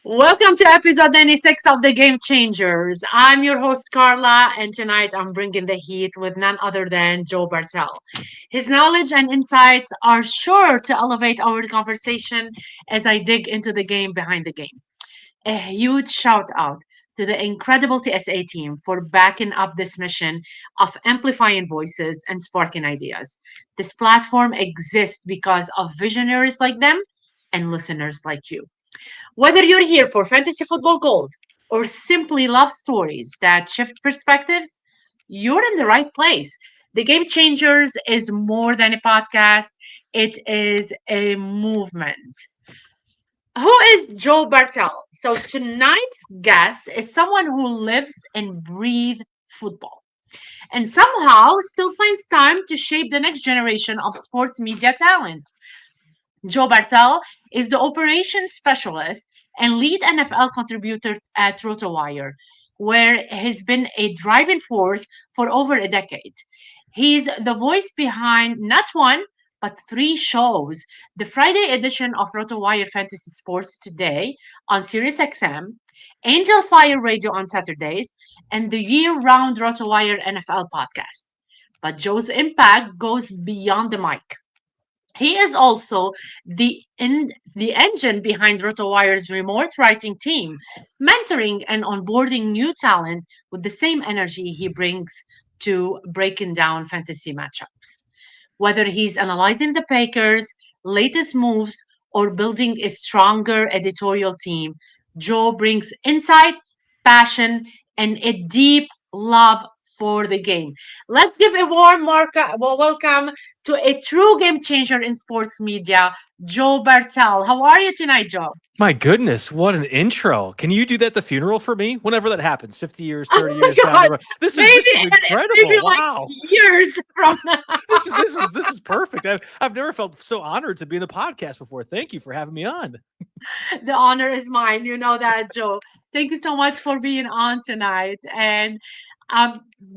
Welcome to episode 96 of the Game Changers. I'm your host, Carla, and tonight I'm bringing the heat with none other than Joe Bartel. His knowledge and insights are sure to elevate our conversation as I dig into the game behind the game. A huge shout out to the incredible TSA team for backing up this mission of amplifying voices and sparking ideas. This platform exists because of visionaries like them and listeners like you. Whether you're here for fantasy football gold or simply love stories that shift perspectives, you're in the right place. The Game Changers is more than a podcast, it is a movement. Who is Joe Bartel? So tonight's guest is someone who lives and breathes football and somehow still finds time to shape the next generation of sports media talent. Joe Bartel is the operations specialist and lead NFL contributor at RotoWire, where he's been a driving force for over a decade. He's the voice behind not one, but three shows. The Friday edition of RotoWire Fantasy Sports Today on SiriusXM, Angel Fire Radio on Saturdays, and the year-round RotoWire NFL podcast. But Joe's impact goes beyond the mic. He is also the engine behind RotoWire's remote writing team, mentoring and onboarding new talent with the same energy he brings to breaking down fantasy matchups. Whether he's analyzing the Packers' latest moves or building a stronger editorial team, Joe brings insight, passion, and a deep love for the game. Let's give a welcome to a true game changer in sports media, Joe Bartel. How are you tonight, Joe? My goodness, what an intro. Can you do that at the funeral for me? Whenever that happens, 50 years, Oh 30 my years down God, the road. This is maybe this is maybe incredible. like Wow. years from now. This is perfect. I've never felt so honored to be in the podcast before. Thank you for having me on. The honor is mine. You know that, Joe. Thank you so much for being on tonight. And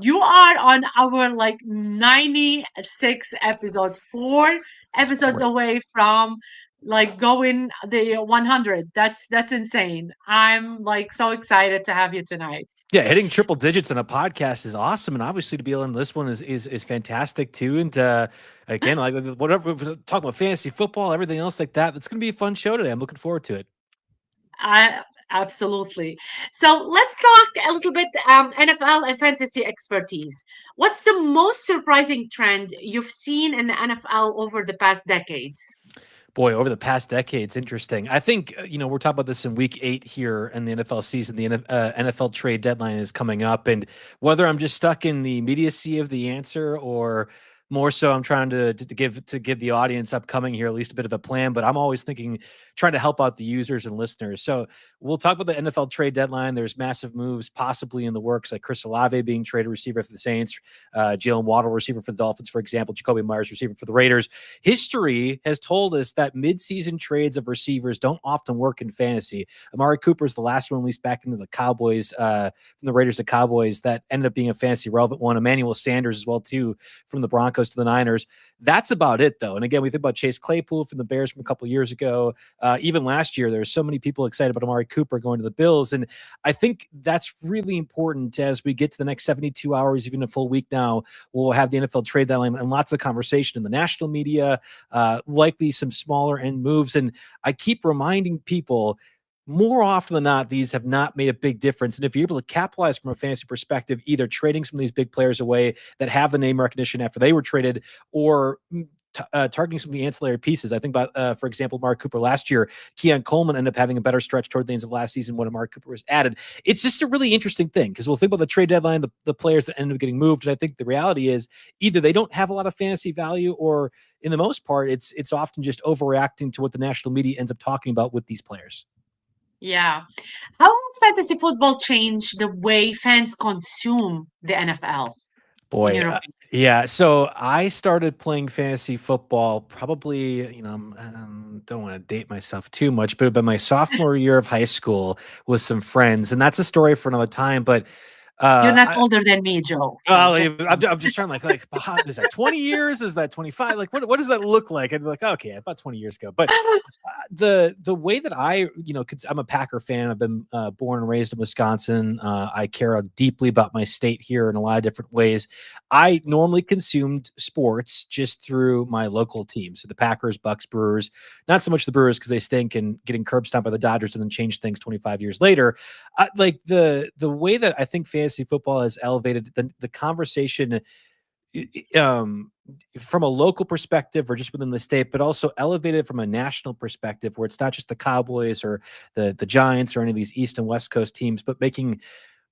you are on our like 96 episode, four It's episodes great. away from like going the 100. That's insane. I'm like so excited to have you tonight. Yeah, hitting triple digits on a podcast is awesome, and obviously to be on this one is fantastic too. And again, like whatever we're talking about fantasy football, everything else like that. It's going to be a fun show today. I'm looking forward to it. I absolutely. So let's talk a little bit NFL and fantasy expertise. What's the most surprising trend you've seen in the NFL over the past decades? Boy, over the past decades, interesting. I think, we're talking about this in week 8 here in the NFL season. The NFL trade deadline is coming up. And whether I'm just stuck in the immediacy of the answer or more so I'm trying to give the audience upcoming here at least a bit of a plan, but I'm always thinking, trying to help out the users and listeners. So we'll talk about the NFL trade deadline. There's massive moves possibly in the works, like Chris Olave being traded receiver for the Saints, Jalen Waddle receiver for the Dolphins, for example, Jacoby Myers receiver for the Raiders. History has told us that midseason trades of receivers don't often work in fantasy. Amari Cooper is the last one released back into the Cowboys, from the Raiders to Cowboys, that ended up being a fantasy relevant one. Emmanuel Sanders as well, too, from the Broncos to the Niners. That's about it, though. And again, we think about Chase Claypool from the Bears from a couple of years ago. Even last year, there were so many people excited about Amari Cooper going to the Bills. And I think that's really important as we get to the next 72 hours, even a full week now. We'll have the NFL trade deadline and lots of conversation in the national media, likely some smaller end moves. And I keep reminding people, more often than not, these have not made a big difference. And if you're able to capitalize from a fantasy perspective, either trading some of these big players away that have the name recognition after they were traded, or targeting some of the ancillary pieces. I think about, for example, Mark Cooper last year. Keon Coleman ended up having a better stretch toward the end of last season when Mark Cooper was added. It's just a really interesting thing because we'll think about the trade deadline, the players that ended up getting moved. And I think the reality is either they don't have a lot of fantasy value, or in the most part, it's often just overreacting to what the national media ends up talking about with these players. Yeah. How has fantasy football changed the way fans consume the NFL, in Boy, your opinion? yeah. So I started playing fantasy football probably, don't want to date myself too much, but my sophomore year of high school with some friends. And that's a story for another time. But You're not I, older than me, Joe. So well, just I'm just trying is that 20 years? Is that 25? Like, what does that look like? I'd be like, okay, about 20 years ago. But the way that I, I'm a Packer fan. I've been born and raised in Wisconsin. I care deeply about my state here in a lot of different ways. I normally consumed sports just through my local teams, so the Packers, Bucks, Brewers. Not so much the Brewers because they stink, and getting curb stomped by the Dodgers doesn't change things 25 years later. Like the way that I think fantasy football has elevated the conversation, um, from a local perspective or just within the state, but also elevated from a national perspective, where it's not just the Cowboys or the Giants or any of these East and West Coast teams, but making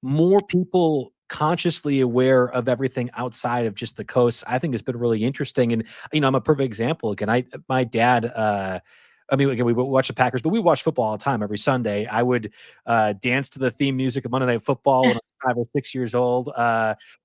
more people consciously aware of everything outside of just the coast, I think has been really interesting. And, I'm a perfect example. Again, my dad, I mean, again, we watch the Packers, but we watch football all the time every Sunday. I would dance to the theme music of Monday Night Football when I was 5 or 6 years old.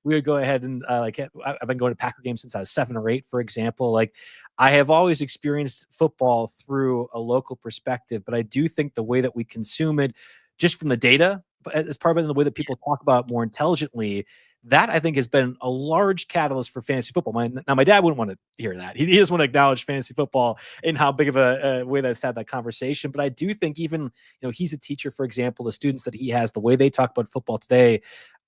We would go ahead and I've been going to Packer games since I was 7 or 8, for example. Like, I have always experienced football through a local perspective, but I do think the way that we consume it, just from the data, but as part of it, in the way that people talk about it more intelligently, that I think has been a large catalyst for fantasy football. Now, my dad wouldn't want to hear that. He doesn't want to acknowledge fantasy football and how big of a way that's had that conversation. But I do think, even, he's a teacher, for example, the students that he has, the way they talk about football today,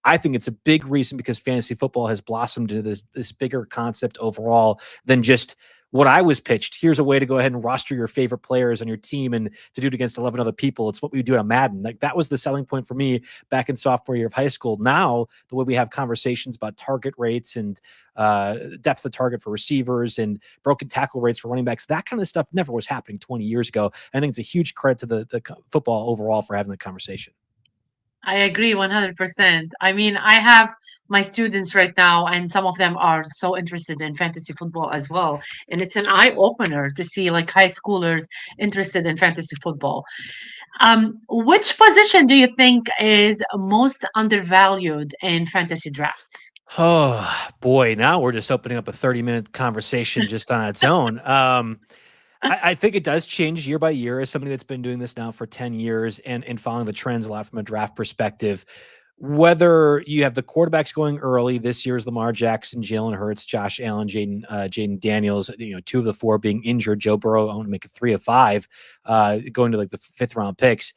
I think it's a big reason because fantasy football has blossomed into this bigger concept overall than just what I was pitched. Here's a way to go ahead and roster your favorite players on your team and to do it against 11 other people. It's what we do on Madden. Like, that was the selling point for me back in sophomore year of high school. Now, the way we have conversations about target rates and depth of target for receivers and broken tackle rates for running backs, that kind of stuff never was happening 20 years ago. I think it's a huge credit to the football overall for having the conversation. I agree 100%. I mean, I have my students right now, and some of them are so interested in fantasy football as well. And it's an eye opener to see like high schoolers interested in fantasy football. Which position do you think is most undervalued in fantasy drafts? Oh boy, now we're just opening up a 30-minute conversation just on its own. I think it does change year by year as somebody that's been doing this now for 10 years and following the trends a lot from a draft perspective. Whether you have the quarterbacks going early, this year's Lamar Jackson, Jalen Hurts, Josh Allen, Jaden Daniels, 2 of the 4 being injured. Joe Burrow, I want to make it 3 of 5, going to like the 5th round picks.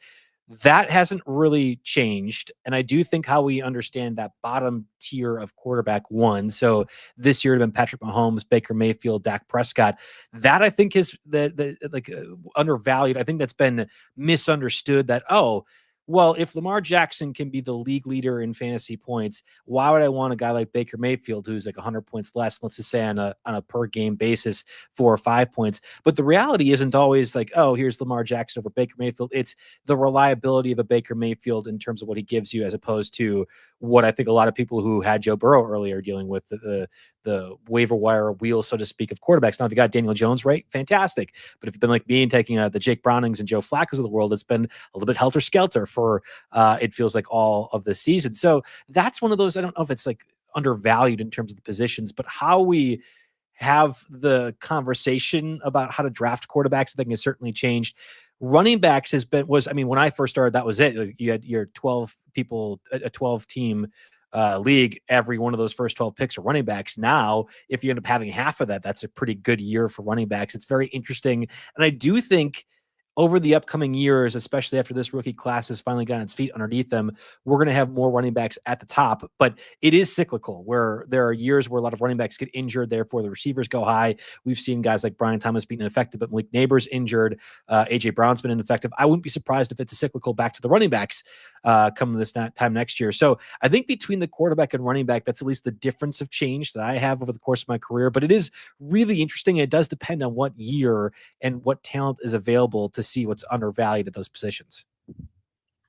That hasn't really changed. And I do think how we understand that bottom tier of quarterback one. So this year it had been Patrick Mahomes, Baker Mayfield, Dak Prescott. That I think is undervalued. I think that's been misunderstood, that, oh, well, if Lamar Jackson can be the league leader in fantasy points, why would I want a guy like Baker Mayfield, who's like 100 points less, let's just say on a per game basis, 4 or 5 points? But the reality isn't always like, oh, here's Lamar Jackson over Baker Mayfield. It's the reliability of a Baker Mayfield in terms of what he gives you, as opposed to what I think a lot of people who had Joe Burrow earlier dealing with, the waiver wire wheel, so to speak, of quarterbacks. Now, if you got Daniel Jones, right, fantastic. But if you've been like me and taking the Jake Brownings and Joe Flacco's of the world, it's been a little bit helter-skelter for it feels like all of the season. So that's one of those, I don't know if it's like undervalued in terms of the positions, but how we have the conversation about how to draft quarterbacks, I think, has certainly changed. Running backs I mean, when I first started, that was it. Like, you had your 12 people, a 12 team league. Every one of those first 12 picks are running backs. Now, if you end up having half of that, that's a pretty good year for running backs. It's very interesting. And I do think over the upcoming years, especially after this rookie class has finally gotten its feet underneath them, we're going to have more running backs at the top. But it is cyclical, where there are years where a lot of running backs get injured, therefore the receivers go high. We've seen guys like Brian Thomas being ineffective, but Malik Neighbors injured. A.J. Brown's been ineffective. I wouldn't be surprised if it's a cyclical back to the running backs coming this time next year. So I think between the quarterback and running back, that's at least the difference of change that I have over the course of my career. But it is really interesting. It does depend on what year and what talent is available to see what's undervalued at those positions.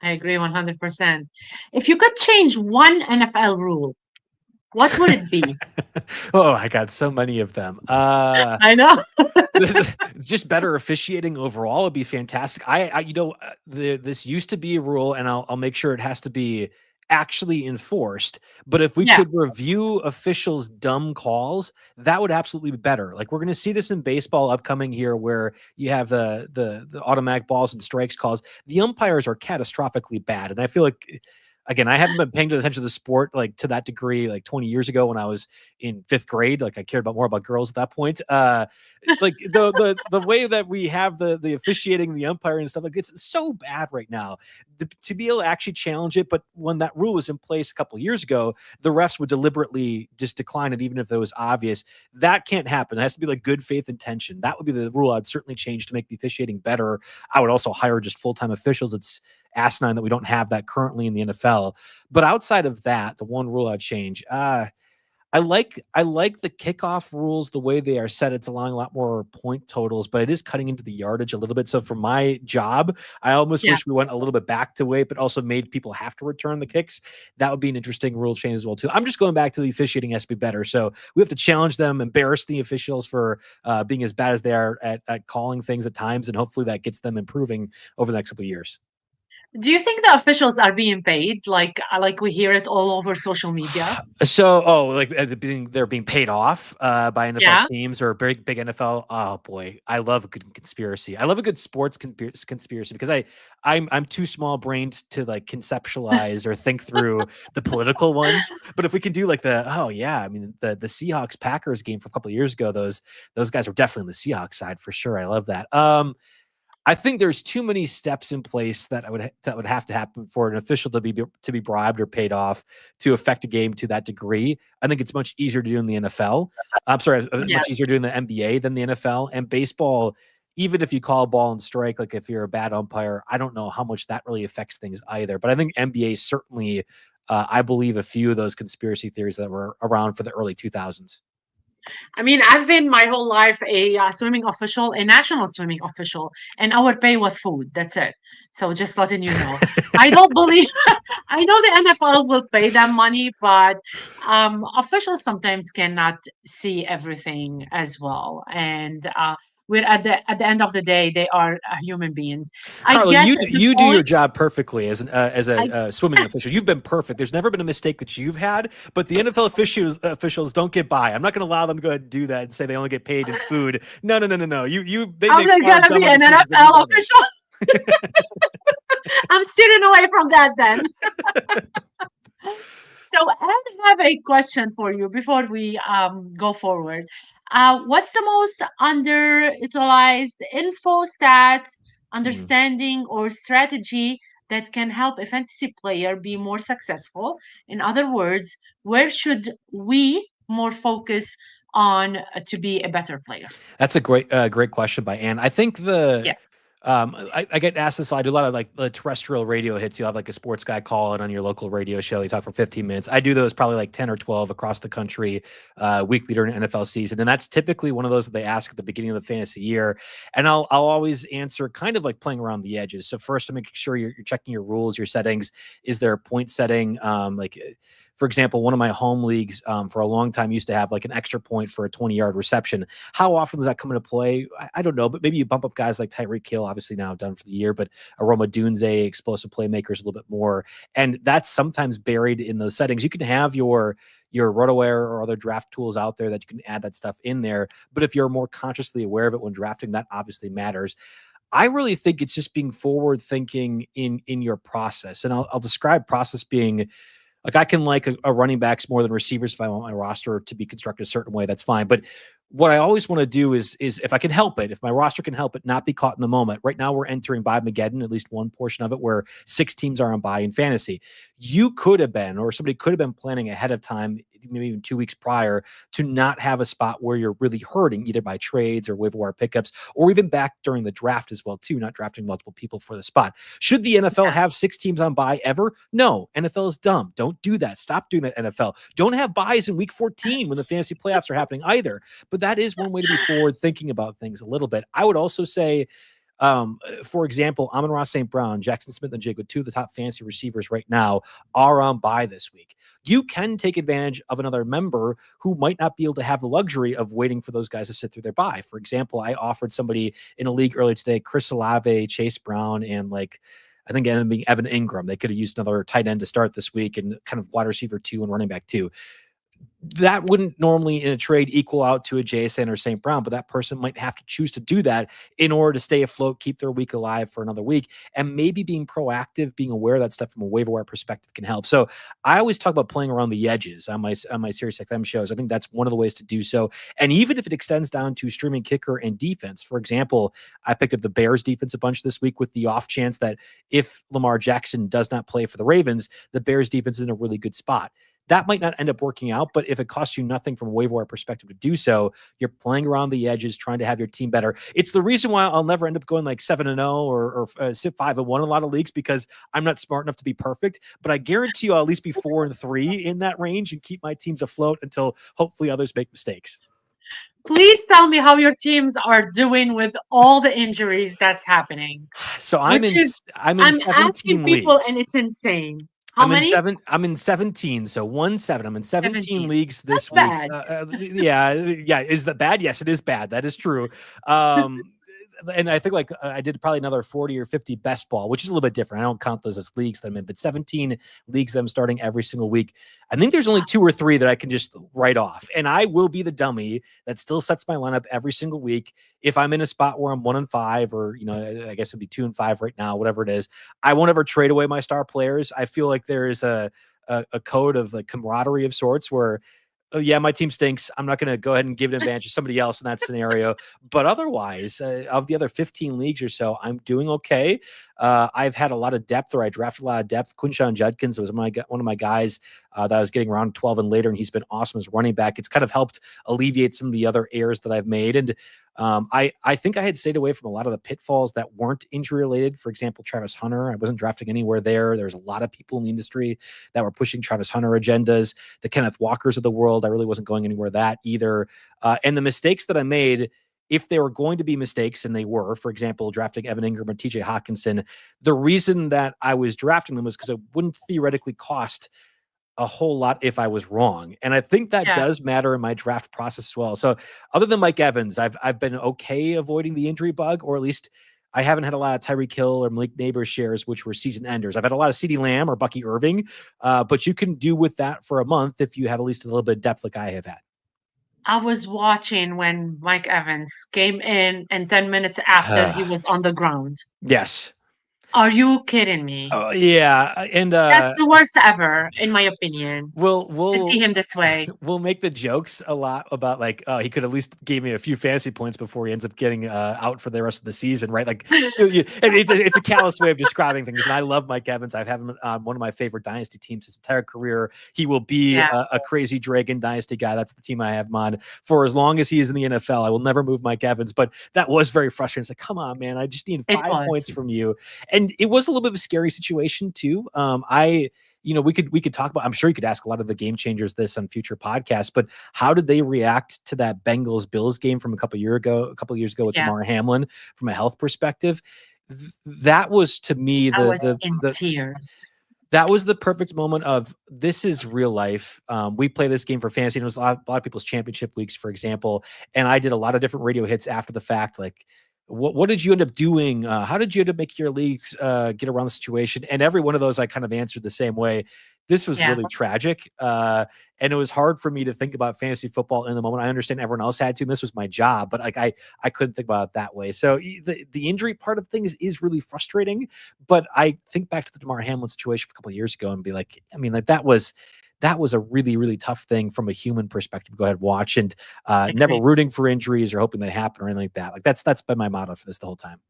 I agree 100%. If you could change one NFL rule, what would it be? Oh, I got so many of them. I know. Just better officiating overall would be fantastic. This used to be a rule, and I'll make sure it has to be actually enforced. But if we Yeah. could review officials' dumb calls, that would absolutely be better. Like, we're going to see this in baseball upcoming here, where you have the automatic balls and strikes calls. The umpires are catastrophically bad, and I feel like again, I haven't been paying attention to the sport like to that degree like 20 years ago when I was in fifth grade. Like I cared about more about girls at that point. Like the way that we have the officiating, the umpire and stuff, like it's so bad right now. To be able to actually challenge it, but when that rule was in place a couple of years ago, the refs would deliberately just decline it, even if it was obvious. That can't happen. It has to be like good faith intention. That would be the rule I'd certainly change to make the officiating better. I would also hire just full-time officials. It's asinine that we don't have that currently in the NFL. But outside of that, the one rule I'd change, I like the kickoff rules the way they are set. It's allowing a lot more point totals, but it is cutting into the yardage a little bit. So for my job, I almost Yeah. wish we went a little bit back to it, but also made people have to return the kicks. That would be an interesting rule change as well too. I'm just going back to the officiating has to be better. So we have to challenge them, embarrass the officials for being as bad as they are at calling things at times, and hopefully that gets them improving over the next couple of years. Do you think the officials are being paid? Like we hear it all over social media. So, like they're being paid off by NFL Yeah. teams or big NFL. Oh boy, I love a good conspiracy. I love a good sports conspiracy because I'm too small brained to like conceptualize or think through the political ones. But if we can do like I mean the Seahawks Packers game from a couple of years ago, those guys were definitely on the Seahawks side for sure. I love that. I think there's too many steps in place that would have to happen for an official to be bribed or paid off to affect a game to that degree. I think it's much easier to do in the NFL. I'm sorry, Yeah. much easier doing the NBA than the NFL and baseball. Even if you call a ball and strike, like if you're a bad umpire, I don't know how much that really affects things either. But I think NBA certainly, I believe a few of those conspiracy theories that were around for the early 2000s. I mean, I've been my whole life a swimming official, a national swimming official, and our pay was food. That's it. So just letting you know, I don't believe. I know the NFL will pay them money, but officials sometimes cannot see everything as well. And we're at the end of the day, they are human beings. I Carla, get the you do your point. job perfectly as a I swimming official. You've been perfect. There's never been a mistake that you've had, but the NFL officials don't get by. I'm not going to allow them to go ahead and do that and say they only get paid in food. No, no, no, no, no. They I'm make not far gonna be dumber an decisions than you've NFL ever. official. I'm steering away from that then. So I have a question for you before we go forward. What's the most underutilized info, stats, Hmm. understanding, or strategy that can help a fantasy player be more successful? In other words, where should we more focus on to be a better player? That's a great question by Ann. I think Yeah. I get asked this. I do a lot of like the terrestrial radio hits. You have like a sports guy call it on your local radio show. You talk for 15 minutes. I do those probably like 10 or 12 across the country weekly during NFL season, and that's typically one of those that they ask at the beginning of the fantasy year. And I'll always answer kind of like playing around the edges. So first, I'm making sure you're checking your rules, your settings. Is there a point setting? For example, one of my home leagues for a long time used to have like an extra point for a 20-yard reception. How often does that come into play? I don't know, but maybe you bump up guys like Tyreek Hill, obviously now done for the year, but Aroma Dunze, explosive playmakers a little bit more. And that's sometimes buried in those settings. You can have your RotoWare or other draft tools out there that you can add that stuff in there. But if you're more consciously aware of it when drafting, that obviously matters. I really think it's just being forward thinking in your process. And I'll describe process being like I can like a running backs more than receivers if I want my roster to be constructed a certain way. That's fine. But what I always want to do is if I can help it, if my roster can help it, not be caught in the moment. Right now, we're entering by Mageddon, at least one portion of it, where 6 teams are on bye in fantasy. You could have been, or somebody could have been planning ahead of time, maybe even 2 weeks prior, to not have a spot where you're really hurting, either by trades or waiver wire pickups, or even back during the draft as well, too, not drafting multiple people for the spot. Should the NFL Yeah. have 6 teams on bye ever? No, NFL is dumb. Don't do that. Stop doing that, NFL. Don't have buys in week 14 when the fantasy playoffs are happening either. But that is one way to be forward thinking about things a little bit. I would also say, for example, Amon-Ra St. Brown, Jackson Smith and Jigwood, 2 of the top fantasy receivers right now, are on bye this week. You can take advantage of another member who might not be able to have the luxury of waiting for those guys to sit through their bye. For example, I offered somebody in a league earlier today, Chris Olave, Chase Brown, and I think it ended up being Evan Ingram. They could have used another tight end to start this week and kind of wide receiver 2 and running back 2. that wouldn't normally in a trade equal out to a JSN or St. Brown, but that person might have to choose to do that in order to stay afloat, keep their week alive for another week. And maybe being proactive, being aware of that stuff from a waiver wire perspective can help. So I always talk about playing around the edges on my Sirius XM shows. I think that's one of the ways to do so. And even if it extends down to streaming kicker and defense, for example, I picked up the Bears defense a bunch this week with the off chance that if Lamar Jackson does not play for the Ravens, the Bears defense is in a really good spot. That might not end up working out, but if it costs you nothing from a waiver wire perspective to do so, you're playing around the edges, trying to have your team better. It's the reason why I'll never end up going like 7-0 or 5-1 in a lot of leagues, because I'm not smart enough to be perfect. But I guarantee you I'll at least be 4-3 in that range and keep my teams afloat until hopefully others make mistakes. Please tell me how your teams are doing with all the injuries that's happening. So Which is, I'm in I'm asking 17 people, leagues. and it's insane. How many? I'm in 17. So 1-7. I'm in 17 17. leagues That's this week. bad. Yeah. Is that bad? Yes, it is bad. That is true. And I think like I did probably another 40 or 50 best ball, which is a little bit different. I don't count those as leagues that I'm in, but 17 leagues that I'm starting every single week. I think there's only 2 or 3 that I can just write off. And I will be the dummy that still sets my lineup every single week. If I'm in a spot where I'm 1-5, or, I guess it'd be 2-5 right now, whatever it is, I won't ever trade away my star players. I feel like there is a code of like camaraderie of sorts where, oh, yeah, my team stinks. I'm not going to go ahead and give an advantage to somebody else in that scenario. But otherwise, of the other 15 leagues or so, I'm doing okay. I've had a lot of depth, or I drafted a lot of depth. Quinshawn Judkins was one of my guys that I was getting around 12 and later, and he's been awesome as running back. It's kind of helped alleviate some of the other errors that I've made. And I think I had stayed away from a lot of the pitfalls that weren't injury related. For example, Travis Hunter, I wasn't drafting anywhere there. There's a lot of people in the industry that were pushing Travis Hunter agendas. The Kenneth Walkers of the world, I really wasn't going anywhere that either. And the mistakes that I made, if they were going to be mistakes, and they were, for example, drafting Evan Ingram and TJ Hawkinson, the reason that I was drafting them was because it wouldn't theoretically cost a whole lot if I was wrong. And I think that Yeah, does matter in my draft process as well. So other than Mike Evans, I've been okay avoiding the injury bug, or at least I haven't had a lot of Tyreek Hill or Malik Neighbors shares, which were season enders. I've had a lot of CeeDee Lamb or Bucky Irving, but you can do with that for a month if you have at least a little bit of depth like I have had. I was watching when Mike Evans came in, and 10 minutes after he was on the ground. Yes. Are you kidding me? Oh, yeah. And That's the worst ever, in my opinion, we'll to see we'll him this way. we'll make the jokes a lot about like, oh, he could at least give me a few fantasy points before he ends up getting out for the rest of the season, right? Like, and it's a callous way of describing things. And I love Mike Evans. I've had him on one of my favorite dynasty teams his entire career. He will be Yeah, a crazy dragon dynasty guy. That's the team I have him on for as long as he is in the NFL. I will never move Mike Evans, but that was very frustrating. It's like, come on, man, I just need it 5 points was. from you. And it was a little bit of a scary situation too. We could talk about, I'm sure you could ask a lot of the game changers this on future podcasts, but how did they react to that Bengals Bills game from a couple of years ago with Yeah, Damar Hamlin from a health perspective? That was to me I was in tears. that was the perfect moment of, this is real life. We play this game for fantasy. And it was a lot of people's championship weeks, for example. And I did a lot of different radio hits after the fact. Like, what did you end up doing? How did you end up making your leagues get around the situation? And every one of those, I kind of answered the same way. This was Yeah, really tragic. And it was hard for me to think about fantasy football in the moment. I understand everyone else had to, and this was my job, but like I couldn't think about it that way. So the injury part of things is really frustrating. But I think back to the Damar Hamlin situation a couple of years ago and be like, I mean, like that was a really, really tough thing from a human perspective. Go ahead, watch, and never agree. rooting for injuries or hoping they happen or anything like that. Like that's been my motto for this the whole time.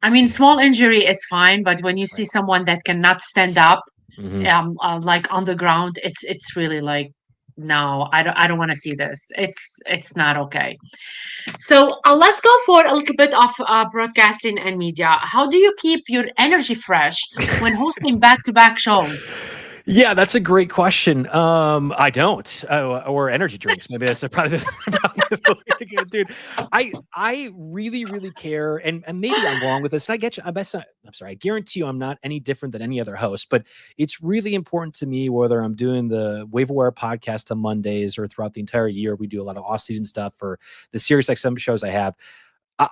I mean, small injury is fine, but when you see Right. someone that cannot stand up, Hmm. like on the ground, it's really like, no, I don't want to see this. It's not okay. So let's go for a little bit of broadcasting and media. How do you keep your energy fresh when hosting back-to-back shows? Yeah, that's a great question. I don't, or energy drinks. Maybe that's probably probably the way to go, dude. I really, really care, and maybe I'm wrong with this. And I get you. I'm sorry. I guarantee you, I'm not any different than any other host. But it's really important to me whether I'm doing the Waiver Wire podcast on Mondays or throughout the entire year. We do a lot of off-season stuff for the Sirius XM shows I have.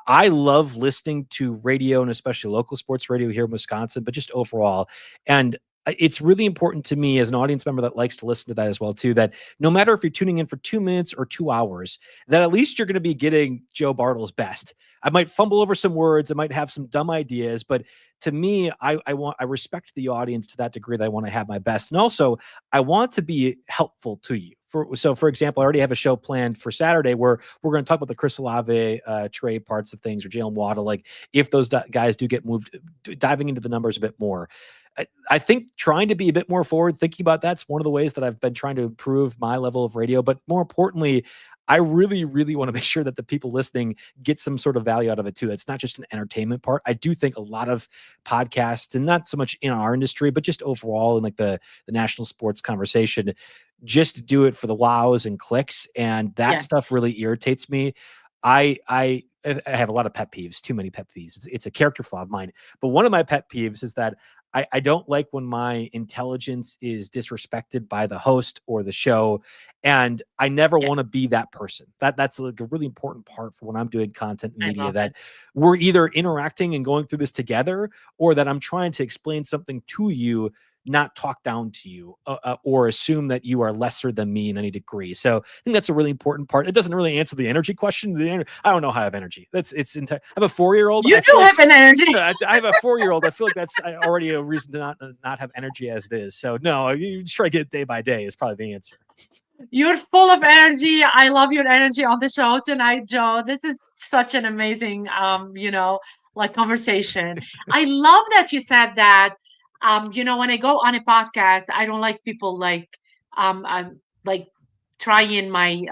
I love listening to radio, and especially local sports radio here in Wisconsin, but just overall. And it's really important to me as an audience member that likes to listen to that as well too, that no matter if you're tuning in for 2 minutes or 2 hours, that at least you're going to be getting Joe Bartel's best. I might fumble over some words, I might have some dumb ideas, but to me, I respect the audience to that degree that I want to have my best. And also I want to be helpful to you. For example, I already have a show planned for Saturday where we're going to talk about the Chris Olave trade parts of things, or Jalen Waddle, like if those guys do get moved, diving into the numbers a bit more. I think trying to be a bit more forward thinking about that's one of the ways that I've been trying to improve my level of radio. But more importantly, I really, really want to make sure that the people listening get some sort of value out of it too. It's not just an entertainment part. I do think a lot of podcasts, and not so much in our industry, but just overall in like the national sports conversation, just do it for the wows and clicks. And that Yes, stuff really irritates me. I have a lot of pet peeves, too many pet peeves. It's a character flaw of mine. But one of my pet peeves is that I don't like when my intelligence is disrespected by the host or the show. And I never yes, want to be that person. That's like a really important part for when I'm doing content and I media, love that it. we're either interacting and going through this together, or that I'm trying to explain something to you, not talk down to you, or assume that you are lesser than me in any degree. So I think that's a really important part. It doesn't really answer the energy question. I don't know how I have energy. It's entire. I have a 4-year-old. You I feel do like have an energy. I have a 4-year-old. I feel like that's already a reason to not have energy as it is. So no, you just try to get it day by day is probably the answer. You're full of energy. I love your energy on the show tonight, Joe. This is such an amazing, like conversation. I love that you said that. When I go on a podcast, I don't like people like trying my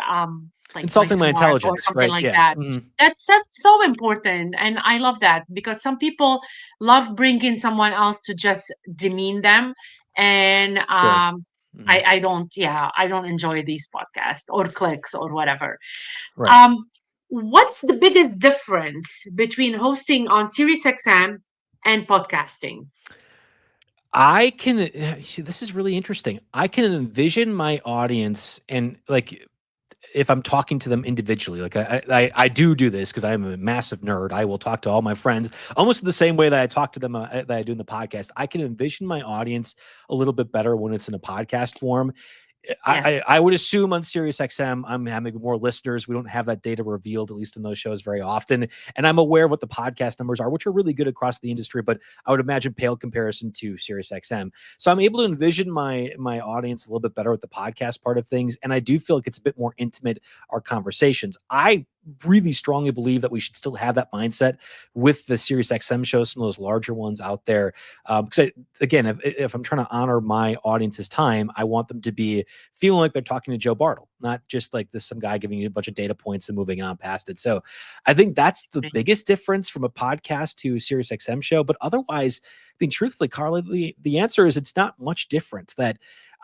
Insulting my smart or intelligence, something right? like Yeah. that. Mhm. That's so important, and I love that because some people love bringing someone else to just demean them, and Sure. Mhm. I don't enjoy these podcasts or clicks or whatever. Right. Um, what's the biggest difference between hosting on SiriusXM and podcasting? I can. This is really interesting. I can envision my audience, and like if I'm talking to them individually, like I do this because I'm a massive nerd. I will talk to all my friends almost the same way that I talk to them that I do in the podcast. I can envision my audience a little bit better when it's in a podcast form. Yes. I would assume on SiriusXM, I'm having more listeners. We don't have that data revealed, at least in those shows, very often. And I'm aware of what the podcast numbers are, which are really good across the industry, but I would imagine pale comparison to SiriusXM. So I'm able to envision my audience a little bit better with the podcast part of things. And I do feel like it's a bit more intimate, our conversations. I really strongly believe that we should still have that mindset with the SiriusXM shows, some of those larger ones out there. Because again, if I'm trying to honor my audience's time, I want them to be feeling like they're talking to Joe Bartel, not just like this some guy giving you a bunch of data points and moving on past it. So I think that's the biggest difference from a podcast to a Sirius XM show. But otherwise, I mean, truthfully, Carla, the answer is it's not much different. That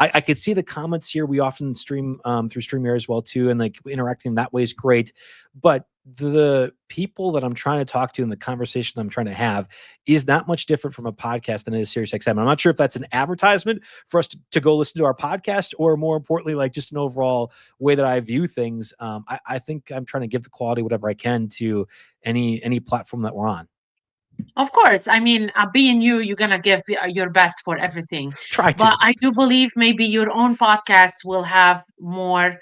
I could see the comments here. We often stream through StreamYard as well too, and like interacting that way is great. But the people that I'm trying to talk to and the conversation that I'm trying to have is not much different from a podcast than it is Sirius XM. I'm not sure if that's an advertisement for us to go listen to our podcast, or more importantly, like just an overall way that I view things. I think I'm trying to give the quality whatever I can to any platform that we're on. Of course, I mean, being you, you're gonna give your best for everything. Try to. But I do believe maybe your own podcast will have more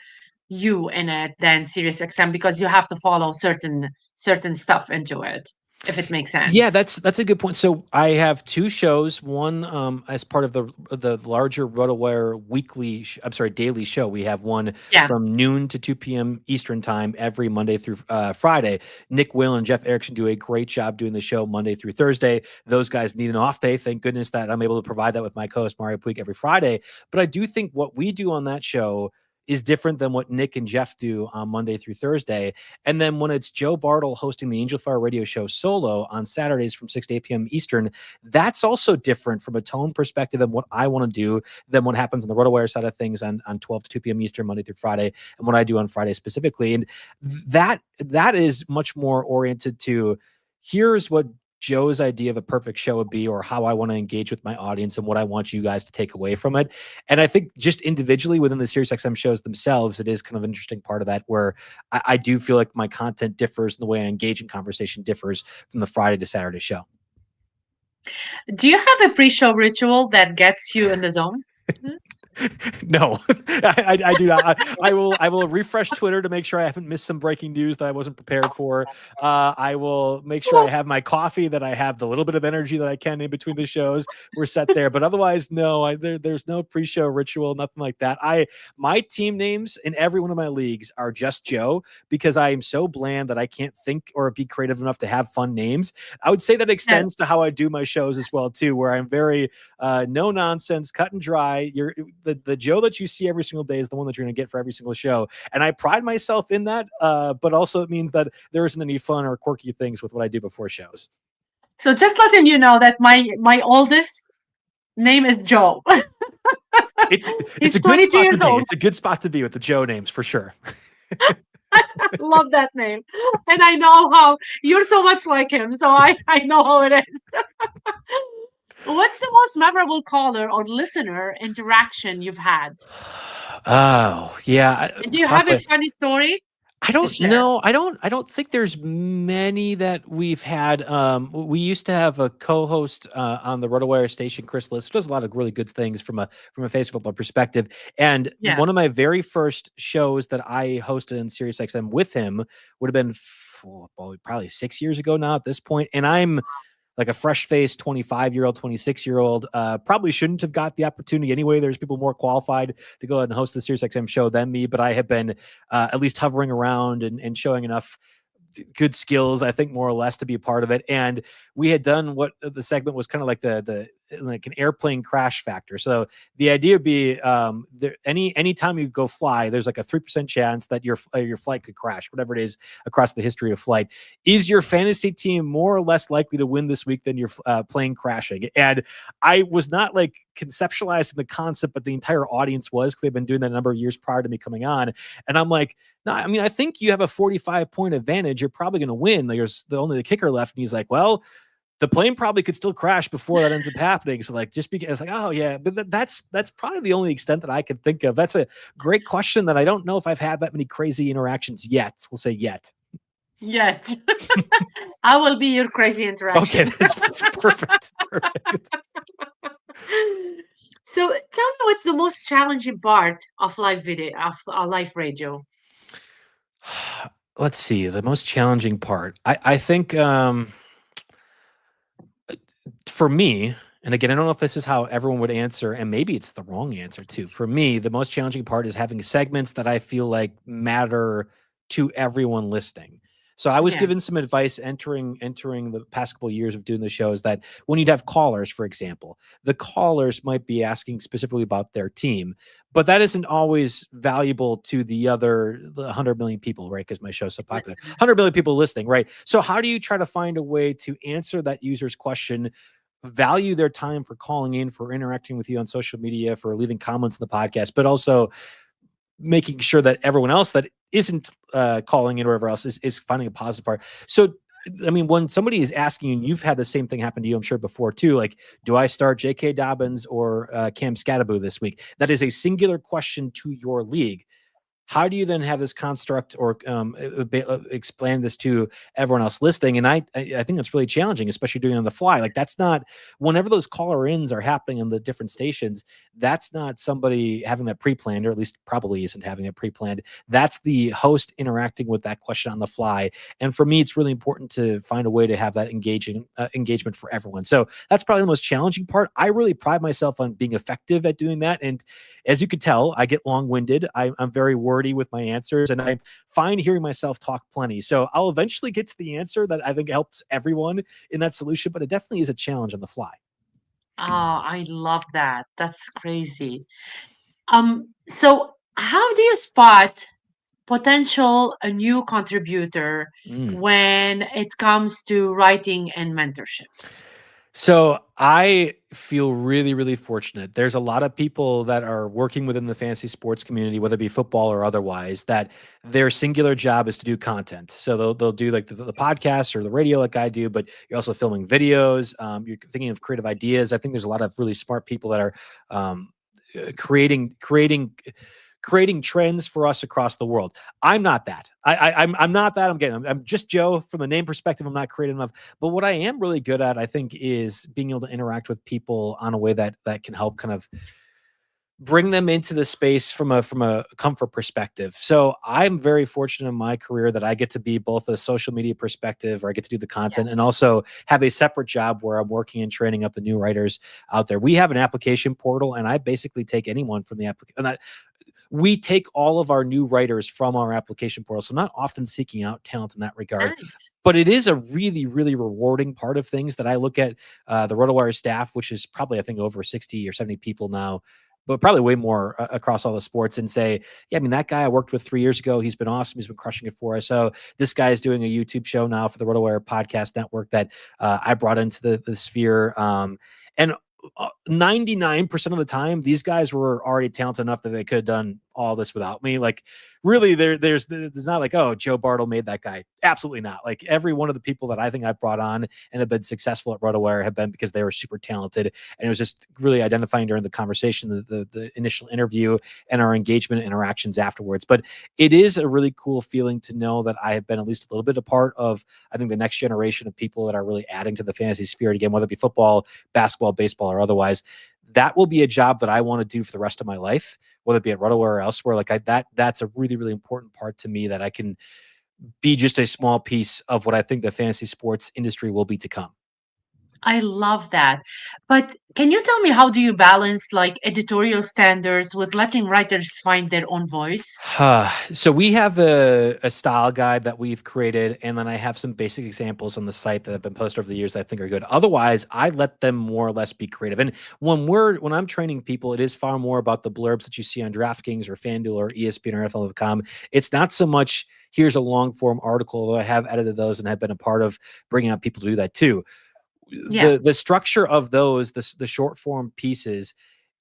you in it than SiriusXM because you have to follow certain stuff into it, if it makes Yeah, sense. that's a good point. So I have two shows. One as part of the larger RotoWire weekly, I'm sorry, daily show. We have one Yeah. from noon to 2 p.m. Eastern time every Monday through Friday. Nick Whalen and Jeff Erickson do a great job doing the show Monday through Thursday. Those guys need an off day. Thank goodness that I'm able to provide that with my co-host Mario Puig every Friday. But I do think what we do on that show is different than what Nick and Jeff do on Monday through Thursday. And then when it's Joe Bartel hosting the Angel Fire Radio Show solo on Saturdays from 6 to 8 p.m. Eastern, that's also different from a tone perspective than what I want to do than what happens on the RotoWire side of things on 12 to 2 p.m. Eastern, Monday through Friday, and what I do on Friday specifically. And that is much more oriented to here's what Joe's idea of a perfect show would be, or how I want to engage with my audience and what I want you guys to take away from it. And I think just individually within the SiriusXM shows themselves, it is kind of an interesting part of that where I do feel like my content differs and the way I engage in conversation differs from the Friday to Saturday show. Do you have a pre-show ritual that gets you in the zone? No, I do not. I will refresh Twitter to make sure I haven't missed some breaking news that I wasn't prepared for. I will make sure I have my coffee, that I have the little bit of energy that I can in between the shows. We're set there, but otherwise, no. There's no pre-show ritual, nothing like that. My team names in every one of my leagues are just Joe, because I am so bland that I can't think or be creative enough to have fun names. I would say that Yes. extends to how I do my shows as well too, where I'm very no nonsense, cut and dry. You're the Joe that you see every single day is the one that you're going to get for every single show, and I pride myself in that. But also it means that there isn't any fun or quirky things with what I do before shows. So just letting you know that my oldest name is Joe. It's He's a good 22 spot to years be. old. It's a good spot to be with the Joe names for sure. Love that name. And I know how you're so much like him. So I know how it is. What's the most memorable caller or listener interaction you've had? Oh yeah, And do you talk have a about. funny story I to don't share? know. I don't think there's many that we've had. We used to have a co-host on the RotoWire station, Chris List, who does a lot of really good things from a face football perspective. And Yeah. one of my very first shows that I hosted in SiriusXM with him would have been probably 6 years ago now at this point. And I'm like a fresh faced 25-year-old, 26-year-old. Probably shouldn't have got the opportunity anyway. There's people more qualified to go ahead and host the SiriusXM show than me, but I have been at least hovering around and showing enough good skills, I think, more or less, to be a part of it. And we had done what the segment was kind of like the like an airplane crash factor. So the idea would be any time you go fly, there's like a 3% chance that your flight could crash, whatever it is across the history of flight. Is your fantasy team more or less likely to win this week than your plane crashing? And I was not like conceptualizing the concept, but the entire audience was, because they've been doing that a number of years prior to me coming on. And I'm like, no, I mean, I think you have a 45-point advantage. You're probably going to win. There's only the kicker left. And he's like, well, the plane probably could still crash before that ends up happening. So like, just because, like, oh yeah, but that's probably the only extent that I can think of. That's a great question that I don't know if I've had that many crazy interactions yet. We'll say yet. Yet. I will be your crazy Okay, interaction. that's perfect. Perfect. So tell me, what's the most challenging part of live video, of live radio? Let's see. The most challenging part. I think for me, and again, I don't know if this is how everyone would answer, and maybe it's the wrong answer too. For me, the most challenging part is having segments that I feel like matter to everyone listening. So I was Yeah. given some advice entering the past couple of years of doing the shows, that when you'd have callers, for example, the callers might be asking specifically about their team, but that isn't always valuable to the 100 million people, right? Because my show's so popular, Listen. 100 million people listening, right? So how do you try to find a way to answer that user's question, value their time for calling in, for interacting with you on social media, for leaving comments in the podcast, but also making sure that everyone else that isn't calling in or whatever else is finding a positive part. So, I mean, when somebody is asking you, and you've had the same thing happen to you, I'm sure before too, like, do I start J.K. Dobbins or Cam Scattaboo this week? That is a singular question to your league. How do you then have this construct or explain this to everyone else listening? And I think that's really challenging, especially doing it on the fly. Like, that's not, whenever those caller ins are happening on the different stations, that's not somebody having that pre-planned, or at least probably isn't having it pre-planned. That's the host interacting with that question on the fly. And for me, it's really important to find a way to have that engagement for everyone. So that's probably the most challenging part. I really pride myself on being effective at doing that. And as you could tell, I get long-winded. I'm very wordy with my answers, and I'm fine hearing myself talk plenty. So I'll eventually get to the answer that I think helps everyone in that solution, but it definitely is a challenge on the fly. Oh, I love that. That's crazy. So how do you spot potential a new contributor Mm. when it comes to writing and mentorships? So I feel really, really fortunate. There's a lot of people that are working within the fantasy sports community, whether it be football or otherwise, that their singular job is to do content. So they'll do like the podcast or the radio, like I do, but you're also filming videos. You're thinking of creative ideas. I think there's a lot of really smart people that are creating creating trends for us across the world. I'm not that. I'm not that. I'm just Joe. From the name perspective, I'm not creative enough. But what I am really good at, I think, is being able to interact with people on a way that can help kind of bring them into the space from a comfort perspective. So I'm very fortunate in my career that I get to be both a social media perspective, or I get to do the Yeah. content, and also have a separate job where I'm working and training up the new writers out there. We have an application portal, and I basically take anyone from the application. We take all of our new writers from our application portal. So I'm not often seeking out talent in that regard, Nice. but it is a really, really rewarding part of things that I look at the RotoWire staff, which is probably, I think, over 60 or 70 people now, but probably way more across all the sports, and say, yeah, I mean, that guy I worked with 3 years ago, he's been awesome. He's been crushing it for us. So this guy is doing a YouTube show now for the RotoWire podcast network that I brought into the sphere. And 99% of the time, these guys were already talented enough that they could have done all this without me. Like, really, there's not like, oh, Joe Bartel made that guy. Absolutely not. Like, every one of the people that I think I've brought on and have been successful at RotoWire have been because they were super talented. And it was just really identifying during the conversation, the initial interview, and our engagement interactions afterwards. But it is a really cool feeling to know that I have been at least a little bit a part of, I think, the next generation of people that are really adding to the fantasy sphere again, whether it be football, basketball, baseball, or otherwise. That will be a job that I want to do for the rest of my life, whether it be at RotoWire or elsewhere. Like, that's a really, really important part to me, that I can be just a small piece of what I think the fantasy sports industry will be to come. I love that. But can you tell me, how do you balance like editorial standards with letting writers find their own voice? So we have a style guide that we've created, and then I have some basic examples on the site that have been posted over the years that I think are good. Otherwise, I let them more or less be creative. And when I'm training people, it is far more about the blurbs that you see on DraftKings or FanDuel or ESPN or NFL.com. It's not so much here's a long form article, although I have edited those and have been a part of bringing out people to do that too. Yeah. The structure of those, the short form pieces,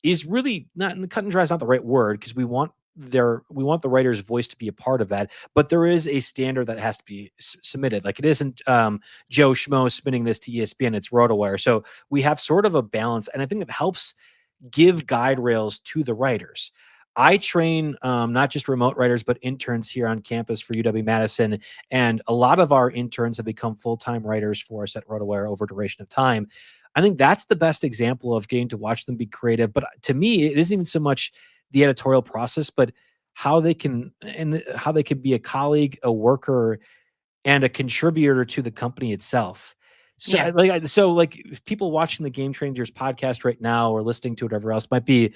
is really not, and the cut and dry is not the right word, because we want the writer's voice to be a part of that, but there is a standard that has to be submitted. Like, it isn't Joe Schmo spinning this to ESPN, it's RotoWire. So we have sort of a balance, and I think it helps give guide rails to the writers. I train not just remote writers, but interns here on campus for UW-Madison. And a lot of our interns have become full-time writers for us at RotoWire over duration of time. I think that's the best example of getting to watch them be creative. But to me, it isn't even so much the editorial process, but how they can be a colleague, a worker, and a contributor to the company itself. So Yeah. like people watching the Game Changers podcast right now or listening to whatever else might be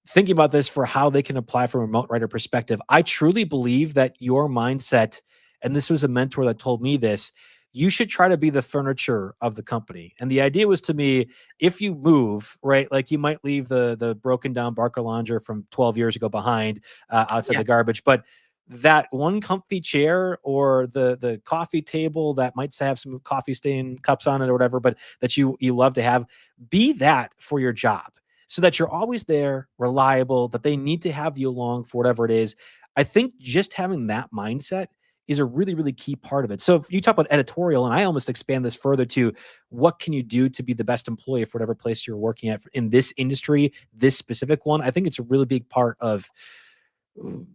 thinking about this for how they can apply from a remote writer perspective. I truly believe that your mindset, and this was a mentor that told me this, you should try to be the furniture of the company. And the idea was, to me, if you move, right, like, you might leave the broken down Barker Langer from 12 years ago behind outside Yeah. the garbage, but that one comfy chair or the coffee table that might have some coffee stain cups on it or whatever, but that you love to have, be that for your job, so that you're always there, reliable, that they need to have you along for whatever it is. I think just having that mindset is a really, really key part of it. So if you talk about editorial, and I almost expand this further to what can you do to be the best employee for whatever place you're working at in this industry, this specific one, I think it's a really big part of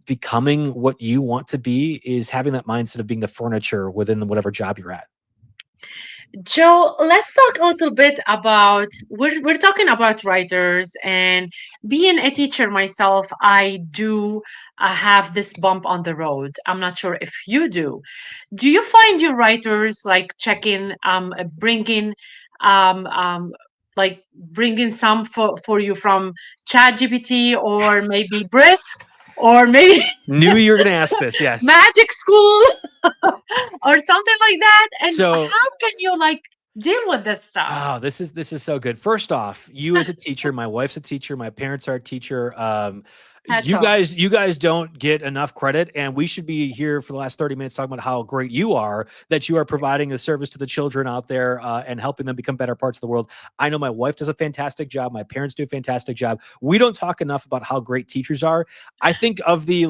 becoming what you want to be, is having that mindset of being the furniture within whatever job you're at. Joe, let's talk a little bit about, we're talking about writers, and being a teacher myself, I do have this bump on the road. I'm not sure if you do. Do you find your writers like checking, bringing, um, um, like bringing some for you from ChatGPT, or maybe Brisk, or maybe Knew you were going to ask this. Yes. Magic School, or something like that? And So how can you like deal with this stuff? oh, this is so good. First off, you as a teacher, my wife's a teacher, my parents are a teacher. Hats You off. guys don't get enough credit, and we should be here for the last 30 minutes talking about how great you are, that you are providing a service to the children out there and helping them become better parts of the world. I know my wife does a fantastic job. My parents do a fantastic job. We don't talk enough about how great teachers are. I think of the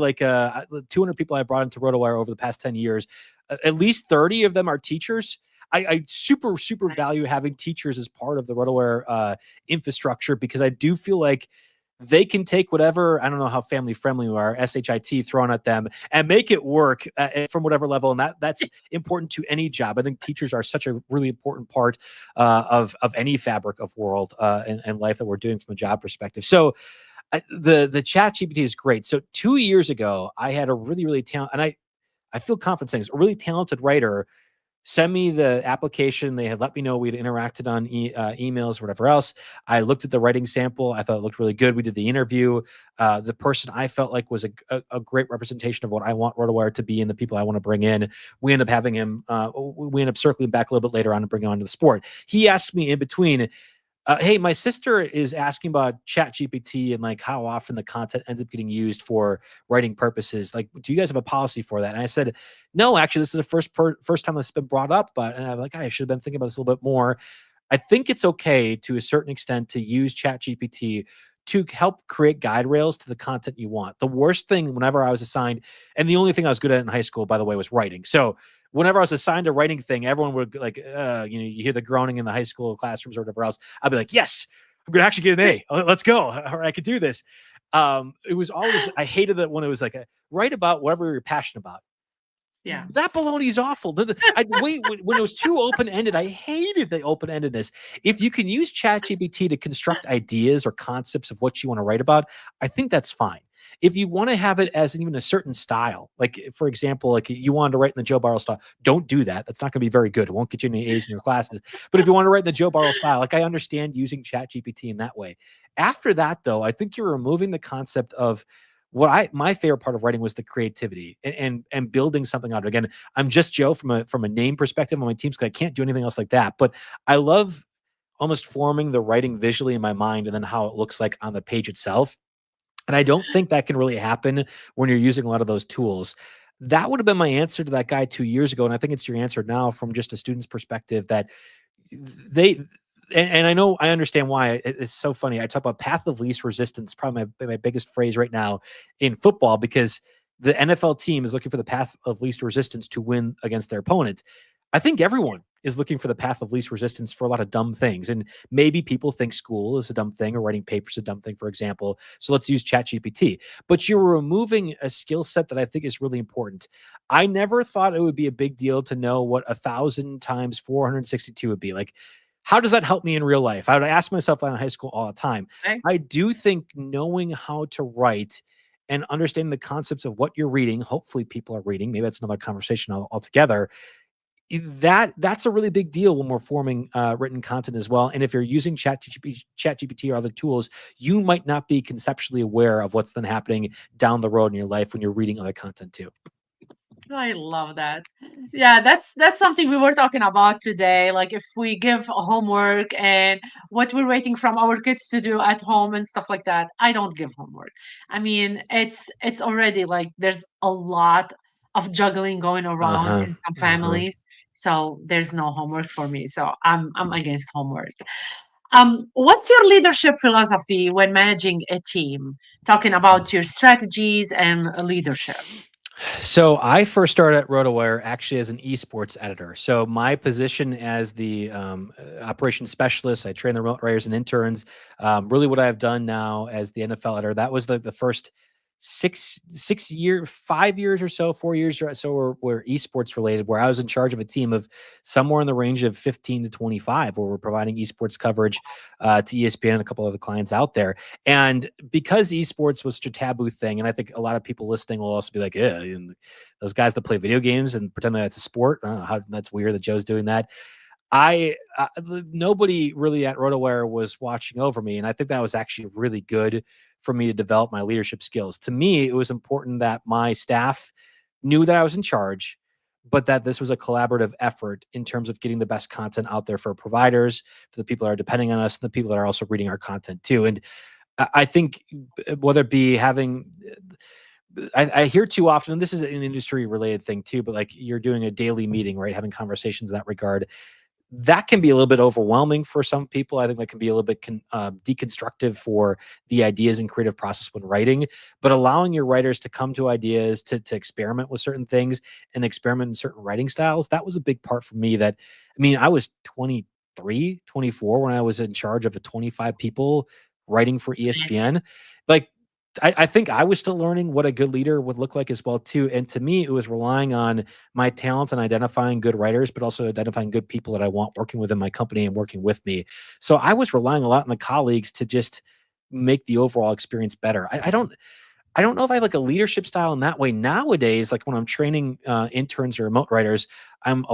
200 people I brought into RotoWire over the past 10 years, at least 30 of them are teachers. I super, super value Nice. having teachers as part of the RotoWire infrastructure, because I do feel like they can take whatever, I don't know how family friendly we are, shit thrown at them and make it work from whatever level. And that's important to any job. I think teachers are such a really important part of any fabric of world and life that we're doing from a job perspective. So the chat GPT is great. So 2 years ago, I had a really talented, and I feel confident saying this, a really talented writer send me the application. They had let me know we'd interacted on emails, whatever else. I looked at the writing sample. I thought it looked really good. We did the interview. The person I felt like was a great representation of what I want RotoWire to be and the people I want to bring in. We end up having him. We end up circling back a little bit later on and bringing him onto the sport. He asked me in between, hey, my sister is asking about chat GPT and like how often the content ends up getting used for writing purposes. Like, do you guys have a policy for that? And I said, no, actually, this is the first time this has been brought up, but, and I'm like, I should have been thinking about this a little bit more. I think it's okay to a certain extent to use chat GPT to help create guide rails to the content you want. The worst thing whenever I was assigned, and the only thing I was good at in high school, by the way, was writing. So whenever I was assigned a writing thing, everyone would like, you hear the groaning in the high school classrooms or whatever else. I'd be like, yes, I'm going to actually get an A. Let's go. Or I could do this. It was always, I hated that when it was like, write about whatever you're passionate about. Yeah. That baloney is awful. Wait, when it was too open-ended, I hated the open-endedness. If you can use ChatGPT to construct ideas or concepts of what you want to write about, I think that's fine. If you want to have it as even a certain style, like for example, like you wanted to write in the Joe Bartel style, don't do that. That's not going to be very good. It won't get you any A's in your classes. But if you want to write in the Joe Bartel style, like I understand using ChatGPT in that way. After that, though, I think you're removing the concept of my favorite part of writing was the creativity and building something out. Again, I'm just Joe from a name perspective on my teams because I can't do anything else like that. But I love almost forming the writing visually in my mind and then how it looks like on the page itself. And I don't think that can really happen when you're using a lot of those tools. That would have been my answer to that guy 2 years ago. And I think it's your answer now from just a student's perspective that they and I know I understand why it's so funny. I talk about path of least resistance, probably my biggest phrase right now in football, because the NFL team is looking for the path of least resistance to win against their opponents. I think everyone is looking for the path of least resistance for a lot of dumb things. And maybe people think school is a dumb thing or writing papers is a dumb thing, for example. So let's use ChatGPT. But you're removing a skill set that I think is really important. I never thought it would be a big deal to know what 1,000 times 462 would be. Like, how does that help me in real life? I would ask myself that in high school all the time. Okay. I do think knowing how to write and understanding the concepts of what you're reading, hopefully people are reading, maybe that's another conversation altogether. That's a really big deal when we're forming written content as well. And if you're using ChatGPT or other tools, you might not be conceptually aware of what's then happening down the road in your life when you're reading other content too. I love that. Yeah, that's something we were talking about today. Like if we give homework and what we're waiting from our kids to do at home and stuff like that. I don't give homework. I mean, it's already like there's a lot of juggling going around Uh-huh. in some Uh-huh. families. So there's no homework for me. So I'm against homework. What's your leadership philosophy when managing a team? Talking about your strategies and leadership. So I first started at RotoWire actually as an esports editor. So my position as the operations specialist, I train the remote writers and interns. Really, what I've done now as the NFL editor, that was the first 5 years or so, 4 years or so were esports related, where I was in charge of a team of somewhere in the range of 15 to 25, where we're providing esports coverage to ESPN and a couple other clients out there. And because esports was such a taboo thing, and I think a lot of people listening will also be like, yeah, and those guys that play video games and pretend that it's a sport, that's weird that Joe's doing that. Nobody really at RotoWire was watching over me, and I think that was actually really good for me to develop my leadership skills. To me, it was important that my staff knew that I was in charge, but that this was a collaborative effort in terms of getting the best content out there for providers, for the people that are depending on us, and the people that are also reading our content too. And I think whether it be having I hear too often, and this is an industry related thing too, but like you're doing a daily meeting, right? Having conversations in that regard, that can be a little bit overwhelming for some people. I think that can be a little bit deconstructive for the ideas and creative process when writing, but allowing your writers to come to ideas, to experiment with certain things and experiment in certain writing styles. That was a big part for me I was 23, 24 when I was in charge of a 25 people writing for Amazing. ESPN. Like, I think I was still learning what a good leader would look like as well too. And to me, it was relying on my talents and identifying good writers, but also identifying good people that I want working within my company and working with me. So I was relying a lot on the colleagues to just make the overall experience better. I don't know if I have like a leadership style in that way nowadays. Like when I'm training interns or remote writers, I'm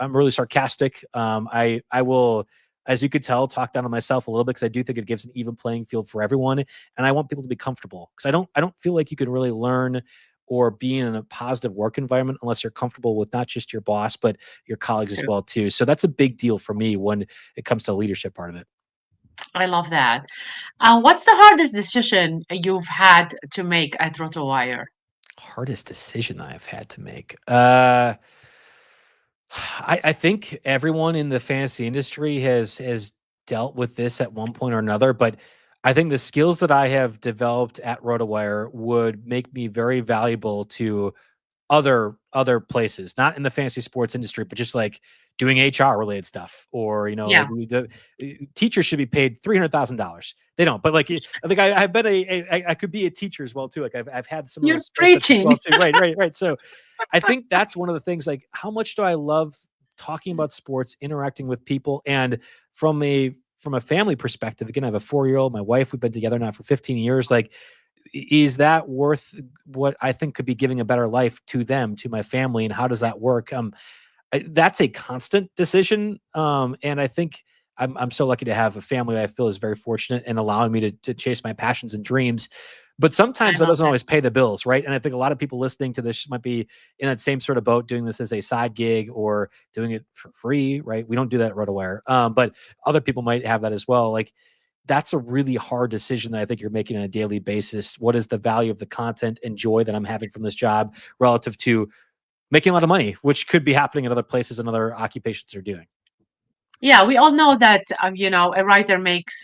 really sarcastic. I will, as you could tell, talk down on myself a little bit because I do think it gives an even playing field for everyone, and I want people to be comfortable because I don't feel like you can really learn or be in a positive work environment unless you're comfortable with not just your boss but your colleagues as True. well too. So that's a big deal for me when it comes to the leadership part of it. I love that. What's the hardest decision you've had to make at RotoWire? Hardest decision I've had to make. I think everyone in the fantasy industry has dealt with this at one point or another, but I think the skills that I have developed at RotoWire would make me very valuable to other places, not in the fantasy sports industry, but just like doing HR related stuff, or like Yeah, teachers should be paid $300,000. They don't, but like I think I've been I could be a teacher as well too. Like I've had some of you're those skill sets as preaching. well too. Right, right, right. So I think that's one of the things, like, how much do I love talking about sports, interacting with people, and from a family perspective, again, I have a 4-year-old, my wife, we've been together now for 15 years. Like, is that worth what I think could be giving a better life to them, to my family, and how does that work? That's a constant decision. And I think I'm so lucky to have a family that I feel is very fortunate and allowing me to chase my passions and dreams. But I sometimes that love doesn't that. always pay the bills, right? And I think a lot of people listening to this might be in that same sort of boat, doing this as a side gig or doing it for free, right? We don't do that at RotoWire, but other people might have that as well. Like, that's a really hard decision that I think you're making on a daily basis. What is the value of the content and joy that I'm having from this job relative to making a lot of money, which could be happening in other places and other occupations are doing? Yeah, we all know that a writer makes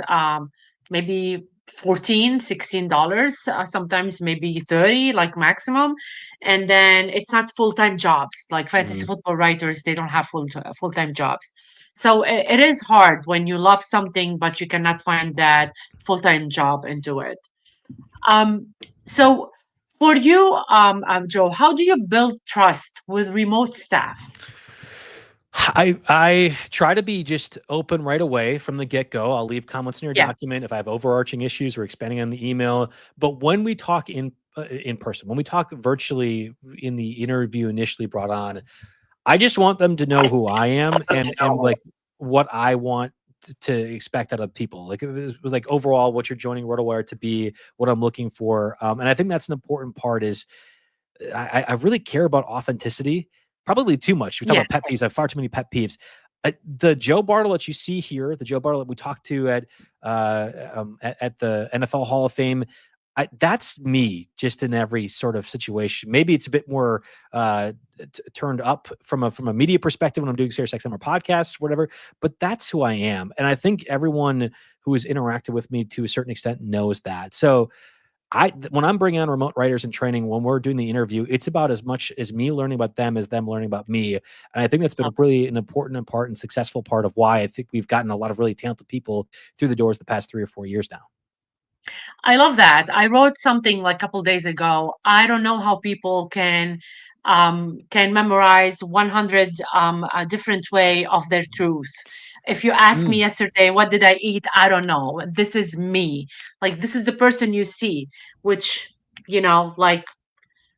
maybe 14, $16, sometimes maybe 30, like maximum. And then it's not full-time jobs. Like fantasy Mhm. football writers, they don't have full-time jobs. So it is hard when you love something, but you cannot find that full-time job and do it. Um, so for you, Joe, how do you build trust with remote staff? I try to be just open right away from the get go. I'll leave comments in your Yeah. document if I have overarching issues or expanding on the email. But when we talk in person, when we talk virtually in the interview initially brought on, I just want them to know who I am and like what I want to expect out of people. Like, it was like overall what you're joining RotoWire to be, what I'm looking for. And I think that's an important part is I really care about authenticity, probably too much. We talk about pet Yes. peeves. I have far too many pet peeves. The Joe Bartel that you see here, the Joe Bartel that we talked to at the NFL Hall of Fame, that's me just in every sort of situation. Maybe it's a bit more turned up from a media perspective when I'm doing Serious XM or podcasts, whatever. But that's who I am, and I think everyone who has interacted with me to a certain extent knows that. So when I'm bringing on remote writers and training, when we're doing the interview, it's about as much as me learning about them as them learning about me. And I think that's been really an important part and successful part of why I think we've gotten a lot of really talented people through the doors the past 3 or 4 years now. I love that. I wrote something like a couple days ago. I don't know how people can memorize 100 a different way of their truth. If you ask me Mm, yesterday, what did I eat? I don't know. This is me. Like this is the person you see, which like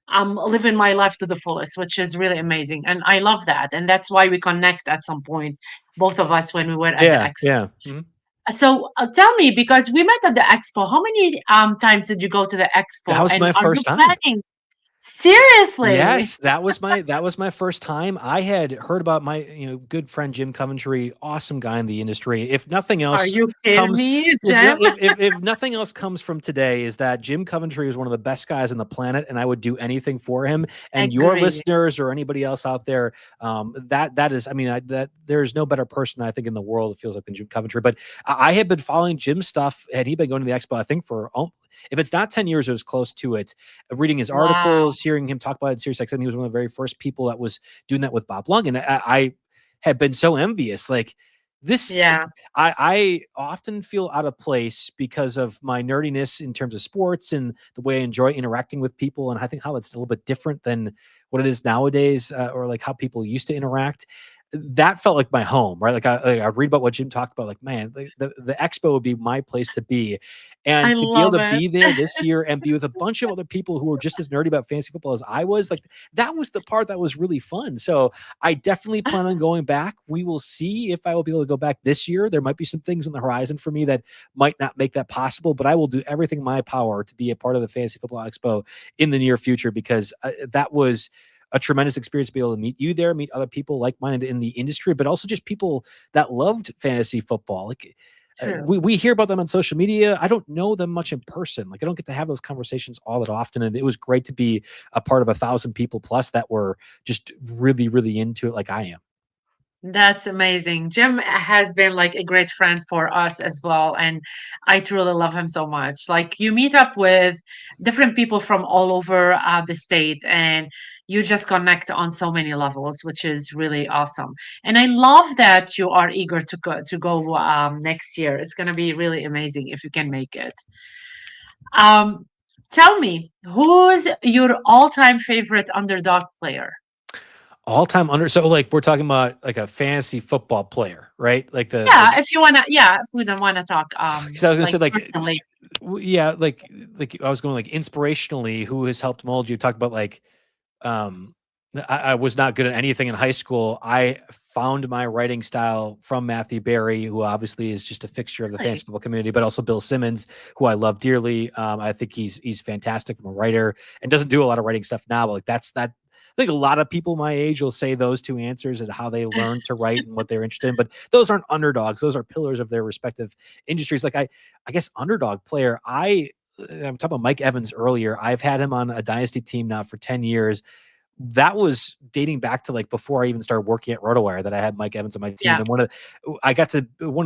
I'm living my life to the fullest, which is really amazing. And I love that. And that's why we connect at some point, both of us when we were at the yeah, expo. yeah. Mhm. So tell me, because we met at the expo, how many times did you go to the That expo? was And my are you first time. planning? Seriously? Yes, that was my first time. I had heard about my, good friend Jim Coventry, awesome guy in the industry. If nothing Are else you kidding comes me, if no Jim? if nothing else comes from today is that Jim Coventry is one of the best guys on the planet, and I would do anything for him. And your Agree. listeners or anybody else out there, that is, I mean, that there's no better person I think in the world, it feels like, than Jim Coventry. But I had been following Jim's stuff, and he'd been going to the expo, I think, for if it's not 10 years, it was close to it. Reading his Wow. articles, hearing him talk about it in Sirius XM, he was one of the very first people that was doing that with Bob Lung, and I had been so envious. Like, This Yeah, I often feel out of place because of my nerdiness in terms of sports and the way I enjoy interacting with people, and I think how it's a little bit different than what it is nowadays, or like how people used to interact. That felt like my home, right? Like I read about what Jim talked about, like, man, the expo would be my place to be. I And to be able love to it. be there this year and be with a bunch of other people who were just as nerdy about fantasy football as I was, like that was the part that was really fun. So I definitely plan on going back. We will see if I will be able to go back this year. There might be some things on the horizon for me that might not make that possible, but I will do everything in my power to be a part of the Fantasy Football Expo in the near future, because that was a tremendous experience to be able to meet you there, meet other people like-minded in the industry, but also just people that loved fantasy football. Like True. we hear about them on social media. I don't know them much in person. Like I don't get to have those conversations all that often. And it was great to be a part of 1,000 people plus that were just really, really into it like I am. That's amazing. Jim has been like a great friend for us as well. And I truly love him so much. Like, you meet up with different people from all over the state, and you just connect on so many levels, which is really awesome. And I love that you are eager to go next year. It's going to be really amazing if you can make it. Um, Tell me, who's your all-time favorite underdog player? All time under. So like we're talking about like a fantasy football player, right? Like the like. Yeah, if you wanna, yeah, if we don't wanna talk, Because I was gonna like say like personally. yeah, like I was going like inspirationally, who has helped mold you? Talk about like um I was not good at anything in high school. I found my writing style from Matthew Barry, who obviously is just a fixture of the fantasy Really? football community, but also Bill Simmons, who I love dearly. I think he's fantastic from a writer and doesn't do a lot of writing stuff now, but like that's that. I think a lot of people my age will say those two answers as how they learned to write and what they're interested in, but those aren't underdogs. Those are pillars of their respective industries. Like I guess underdog player. I'm talking about Mike Evans earlier. I've had him on a dynasty team now for 10 years. That was dating back to like before I even started working at RotoWire that I had Mike Evans on my team. Yeah. And one of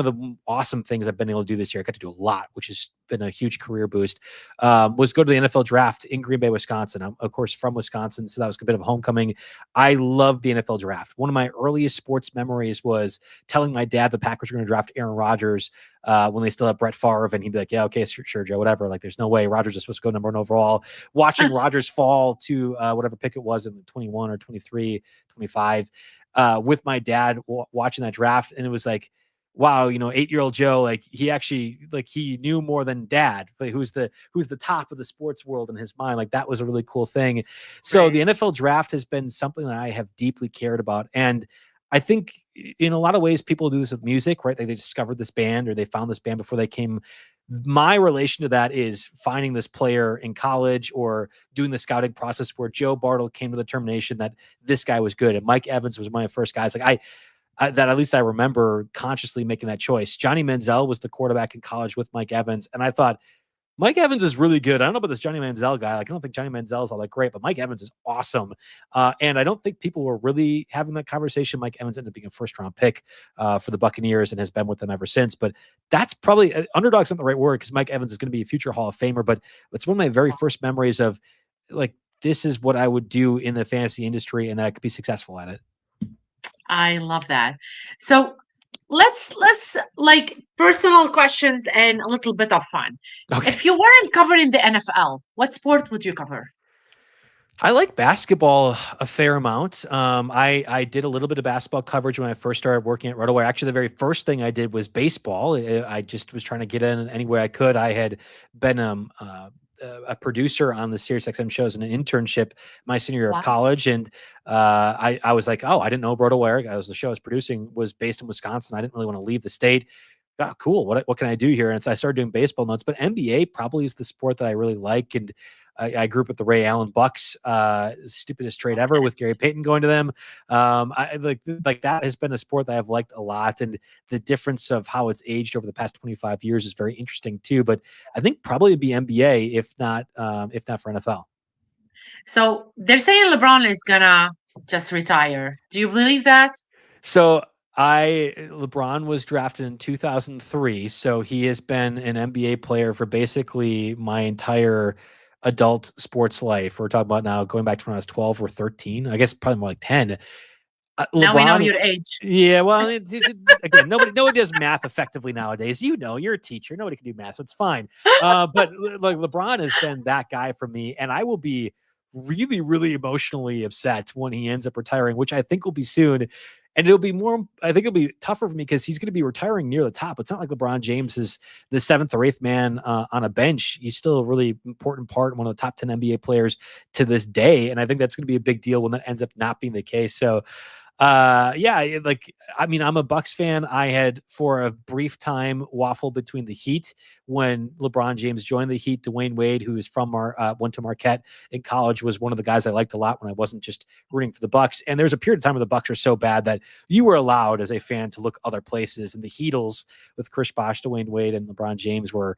the awesome things I've been able to do this year, I got to do a lot, which has been a huge career boost, was go to the NFL draft in Green Bay, Wisconsin. I'm, of course, from Wisconsin, so that was a bit of a homecoming. I love the NFL draft. One of my earliest sports memories was telling my dad the Packers were going to draft Aaron Rodgers when they still had Brett Favre, and he'd be like, yeah, okay, sure, Joe, whatever. Like, there's no way Rodgers is supposed to go number one overall. Watching Rodgers fall to whatever pick it was in 21 or 23, 25, with my dad watching that draft. And it was like, wow, 8-year-old Joe, like he actually, like he knew more than dad, like, who's the top of the sports world in his mind. Like that was a really cool thing. So the Great. NFL draft has been something that I have deeply cared about. And I think in a lot of ways, people do this with music, right? They discovered this band or they found this band before they came. My relation to that is finding this player in college or doing the scouting process where Joe Bartel came to the determination that this guy was good. And Mike Evans was one of my first guys. Like that at least I remember consciously making that choice. Johnny Manziel was the quarterback in college with Mike Evans. And I thought, Mike Evans is really good. I don't know about this Johnny Manziel guy. Like, I don't think Johnny Manziel is all that great, but Mike Evans is awesome. And I don't think people were really having that conversation. Mike Evans ended up being a first-round pick for the Buccaneers and has been with them ever since. But that's probably underdog's not the right word because Mike Evans is going to be a future Hall of Famer. But it's one of my very first memories of like this is what I would do in the fantasy industry, and that I could be successful at it. I love that. So let's like personal questions and a little bit of fun. Okay. If you weren't covering the NFL, what sport would you cover? I like basketball a fair amount. I did a little bit of basketball coverage when I first started working at RotoWire. Actually, the very first thing I did was baseball. I just was trying to get in any way I could. I had been a producer on the SiriusXM shows in an internship my senior year of Wow. college, and I was like, oh, I didn't know RotoWire. I was the show I was producing was based in Wisconsin. I didn't really want to leave the state. Oh, cool. What can I do here? And so I started doing baseball notes, but NBA probably is the sport that I really like. And I grew up with the Ray Allen Bucks, stupidest trade ever with Gary Payton going to them. I like that has been a sport that I've liked a lot. And the difference of how it's aged over the past 25 years is very interesting too. But I think probably it'd be NBA if not for NFL. So they're saying LeBron is gonna just retire. Do you believe that? So LeBron was drafted in 2003, so he has been an NBA player for basically my entire adult sports life. We're talking about now going back to when I was 12 or 13, I guess probably more like 10. Now we know LeBron. your age. Yeah, well, again, nobody does math effectively nowadays. You know, you're a teacher. Nobody can do math, so it's fine. But like LeBron has been that guy for me, and I will be really, really emotionally upset when he ends up retiring, which I think will be soon. And it'll be more. I think it'll be tougher for me because he's going to be retiring near the top. It's not like LeBron James is the seventh or eighth man on a bench. He's still a really important part, one of the top 10 NBA players to this day. And I think that's going to be a big deal when that ends up not being the case. So yeah, like I mean, I'm a Bucks fan. I had for a brief time waffled between the Heat when LeBron James joined the Heat. Dwayne Wade, who is from went to Marquette in college, was one of the guys I liked a lot when I wasn't just rooting for the Bucks. And there's a period of time where the Bucks are so bad that you were allowed as a fan to look other places. And the Heatles with Chris Bosh, Dwayne Wade, and LeBron James were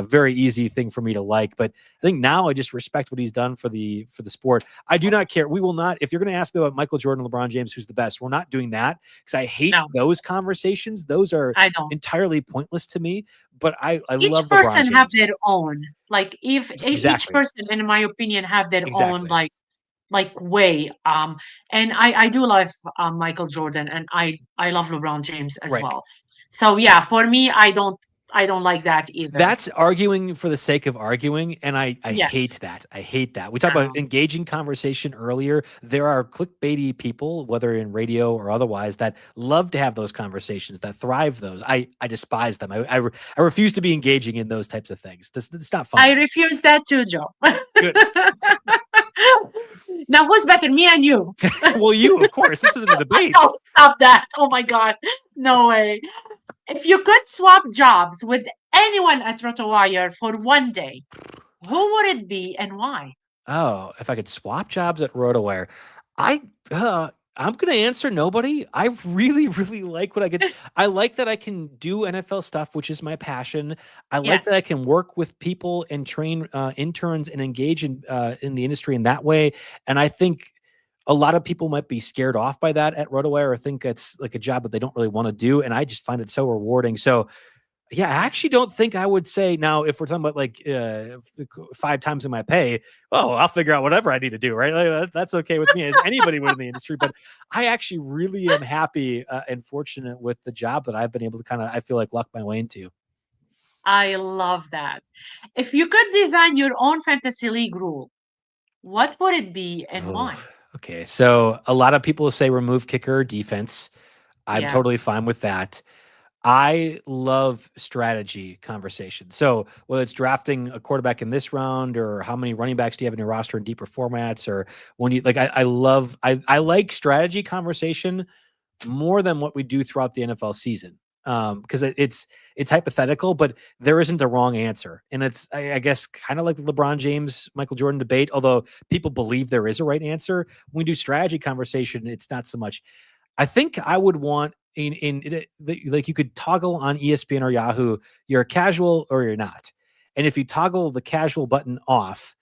very easy thing for me to like. But I think now I just respect what he's done for the sport. I do not care. We will not. If you're going to ask me about Michael Jordan, LeBron James, who's the best, we're not doing that because I hate No, those conversations. Those are I don't. entirely pointless to me. But I Each love LeBron person have James. their own. Like if each Exactly. person, in my opinion, have their own Exactly. like way. And I do love Michael Jordan, and I love LeBron James as Right. well. So yeah, for me, I don't like that either. That's arguing for the sake of arguing, and I hate Yes. that. I hate that. We talked about engaging conversation earlier. There are clickbaity people, whether in radio or otherwise, that love to have those conversations, that thrive those. I despise them. I refuse to be engaging in those types of things. It's not fun I to me. refuse that too, Joe. Good. Now, who's better, me and you? Well, you, of course. This isn't a debate. No, stop that. Oh my God. No way. If you could swap jobs with anyone at RotoWire for one day, who would it be and why? Oh, if I could swap jobs at RotoWire, I I'm gonna answer nobody. I really, really like what I get. I like that I can do NFL stuff, which is my passion. I like that I Yes, can work with people and train interns and engage in the industry in that way. And I think a lot of people might be scared off by that at RotoWire or think that's like a job that they don't really want to do. And I just find it so rewarding. So yeah, I actually don't think I would say now if we're talking about like 5 times in my pay, oh, I'll figure out whatever I need to do, right? Like, that's okay with me as anybody would in the industry. But I actually really am happy and fortunate with the job that I've been able to kind of, I feel like, luck my way into. I love that. If you could design your own fantasy league rule, what would it be and Oh, why? okay. So a lot of people say remove kicker or defense. I'm Yeah. totally fine with that. I love strategy conversation. So whether it's drafting a quarterback in this round or how many running backs do you have in your roster in deeper formats or when you like I like strategy conversation more than what we do throughout the NFL season. Because it's hypothetical, but there isn't a wrong answer. And it's I guess kind of like the LeBron James, Michael Jordan debate, although people believe there is a right answer. When we do strategy conversation, it's not so much. I think I would want like you could toggle on ESPN or Yahoo, you're a casual or you're not. And if you toggle the casual button off,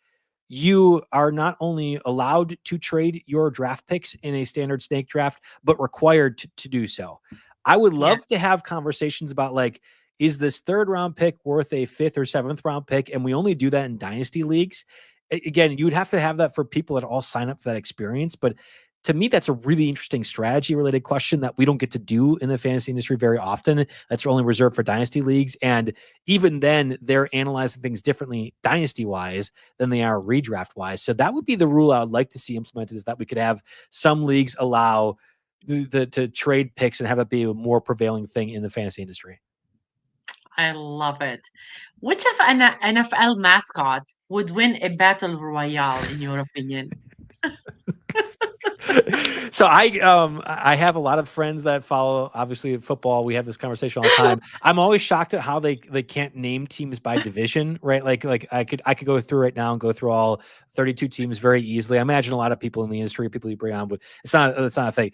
you are not only allowed to trade your draft picks in a standard snake draft, but required to do so. I would Yes. love to have conversations about like, is this third round pick worth a fifth or seventh round pick? And we only do that in dynasty leagues. Again, you would have to have that for people that all sign up for that experience. But to me, that's a really interesting strategy related question that we don't get to do in the fantasy industry very often. That's only reserved for dynasty leagues. And even then, they're analyzing things differently dynasty wise than they are redraft wise. So that would be the rule I would like to see implemented is that we could have some leagues allow to trade picks and have that be a more prevailing thing in the fantasy industry. I love it. Which of an NFL mascot would win a battle royale, in your opinion? So I have a lot of friends that follow obviously football. We have this conversation all the time. I'm always shocked at how they can't name teams by division, right? Like I could go through right now and go through all 32 teams very easily. I imagine a lot of people in the industry, people you bring on, but it's not a thing.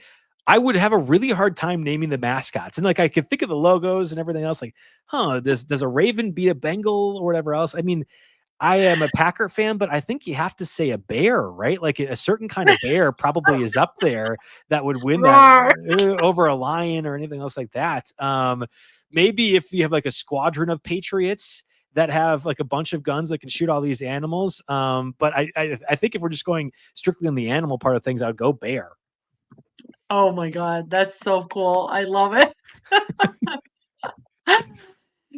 I would have a really hard time naming the mascots. And like I could think of the logos and everything else, like, does a Raven beat a Bengal or whatever else? I mean, I am a Packer fan, but I think you have to say a bear, right? Like a certain kind of bear probably is up there that would win that Roar. over a lion or anything else like that. Maybe if you have like a squadron of patriots that have like a bunch of guns that can shoot all these animals. But I think if we're just going strictly on the animal part of things, I would go bear. Oh my God, that's so cool. I love it.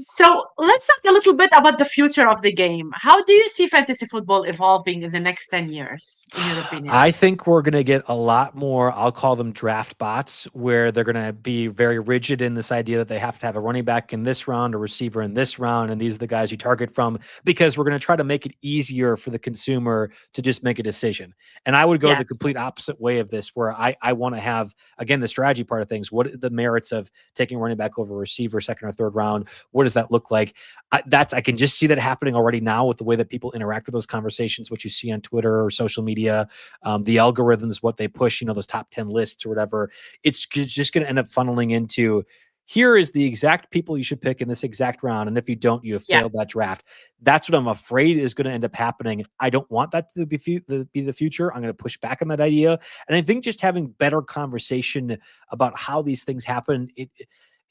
So let's talk a little bit about the future of the game. How do you see fantasy football evolving in the next 10 years, in your opinion? I think we're going to get a lot more, I'll call them draft bots, where they're going to be very rigid in this idea that they have to have a running back in this round, a receiver in this round, and these are the guys you target from, because we're going to try to make it easier for the consumer to just make a decision. And I would go the Yes. complete opposite way of this, where I want to have, again, the strategy part of things. What are the merits of taking running back over a receiver, second or third round? What does that look like? I can just see that happening already now with the way that people interact with those conversations, what you see on Twitter or social media, the algorithms, what they push, those top 10 lists or whatever. It's just going to end up funneling into, here is the exact people you should pick in this exact round. And if you don't, you have Yeah. failed that draft. That's what I'm afraid is going to end up happening. I don't want that to be the future. I'm going to push back on that idea. And I think just having better conversation about how these things happen,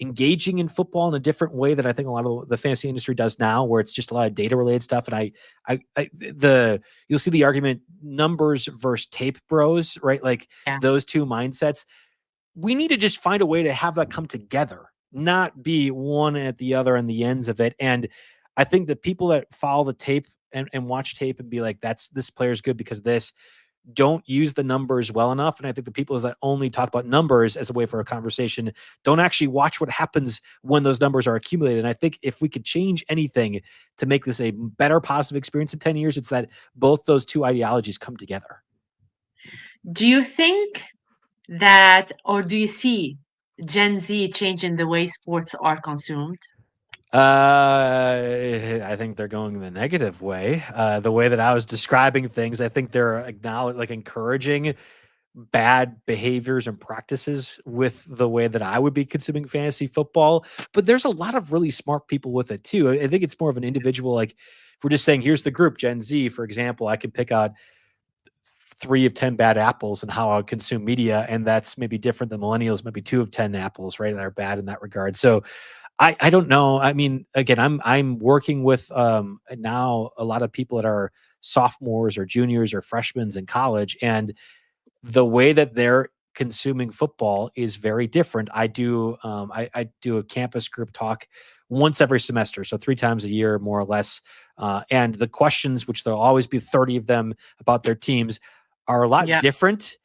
engaging in football in a different way that I think a lot of the fantasy industry does now, where it's just a lot of data related stuff. And you'll see the argument numbers versus tape bros, right? Like Yeah. those two mindsets. We need to just find a way to have that come together, not be one at the other and the ends of it. And I think the people that follow the tape and watch tape and be like, this player's good because this, don't use the numbers well enough. And I think the people that only talk about numbers as a way for a conversation don't actually watch what happens when those numbers are accumulated. And I think if we could change anything to make this a better positive experience in 10 years, it's that both those two ideologies come together. Do you think that, or do you see Gen Z changing the way sports are consumed? I think they're going the negative way. The way that I was describing things, I think they're encouraging bad behaviors and practices with the way that I would be consuming fantasy football. But there's a lot of really smart people with it too. I think it's more of an individual, like if we're just saying, here's the group, Gen Z, for example, I could pick out 3 of 10 bad apples and how I would consume media. And that's maybe different than millennials, maybe 2 of 10 apples, right? That are bad in that regard. So I don't know. I mean, again, I'm working with now a lot of people that are sophomores or juniors or freshmen in college, and the way that they're consuming football is very different. I do a campus group talk once every semester, so 3 times a year, more or less. And the questions, which there'll always be 30 of them about their teams, are a lot Yeah, different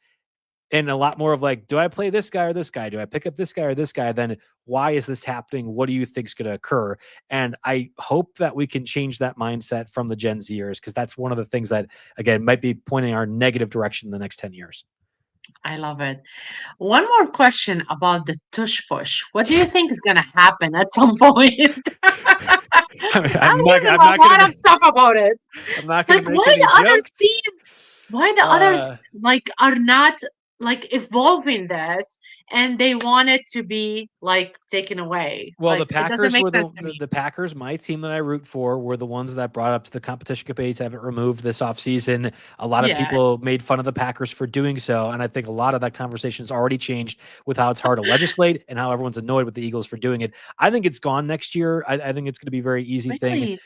and a lot more of like, do I play this guy or this guy? Do I pick up this guy or this guy? Then why is this happening? What do you think is going to occur? And I hope that we can change that mindset from the Gen Zers, because that's one of the things that, again, might be pointing our negative direction in the next 10 years. I love it. One more question about the tush push. What do you think is going to happen at some point? I'm hearing I'm a not going lot of to stuff about it. I'm not going Like, to make any jokes. why the others Uh, like are not like evolving this and they want it to be like taken away. Well, the Like, it doesn't Packers make were sense to me. the Packers, my team that I root for, were the ones that brought up to the competition committee to have it removed this offseason. A lot of people Yes. made fun of the Packers for doing so, and I think a lot of that conversation has already changed with how it's hard to legislate and how everyone's annoyed with the Eagles for doing it. I think it's gone next year. I think it's going to be a very easy thing. Really?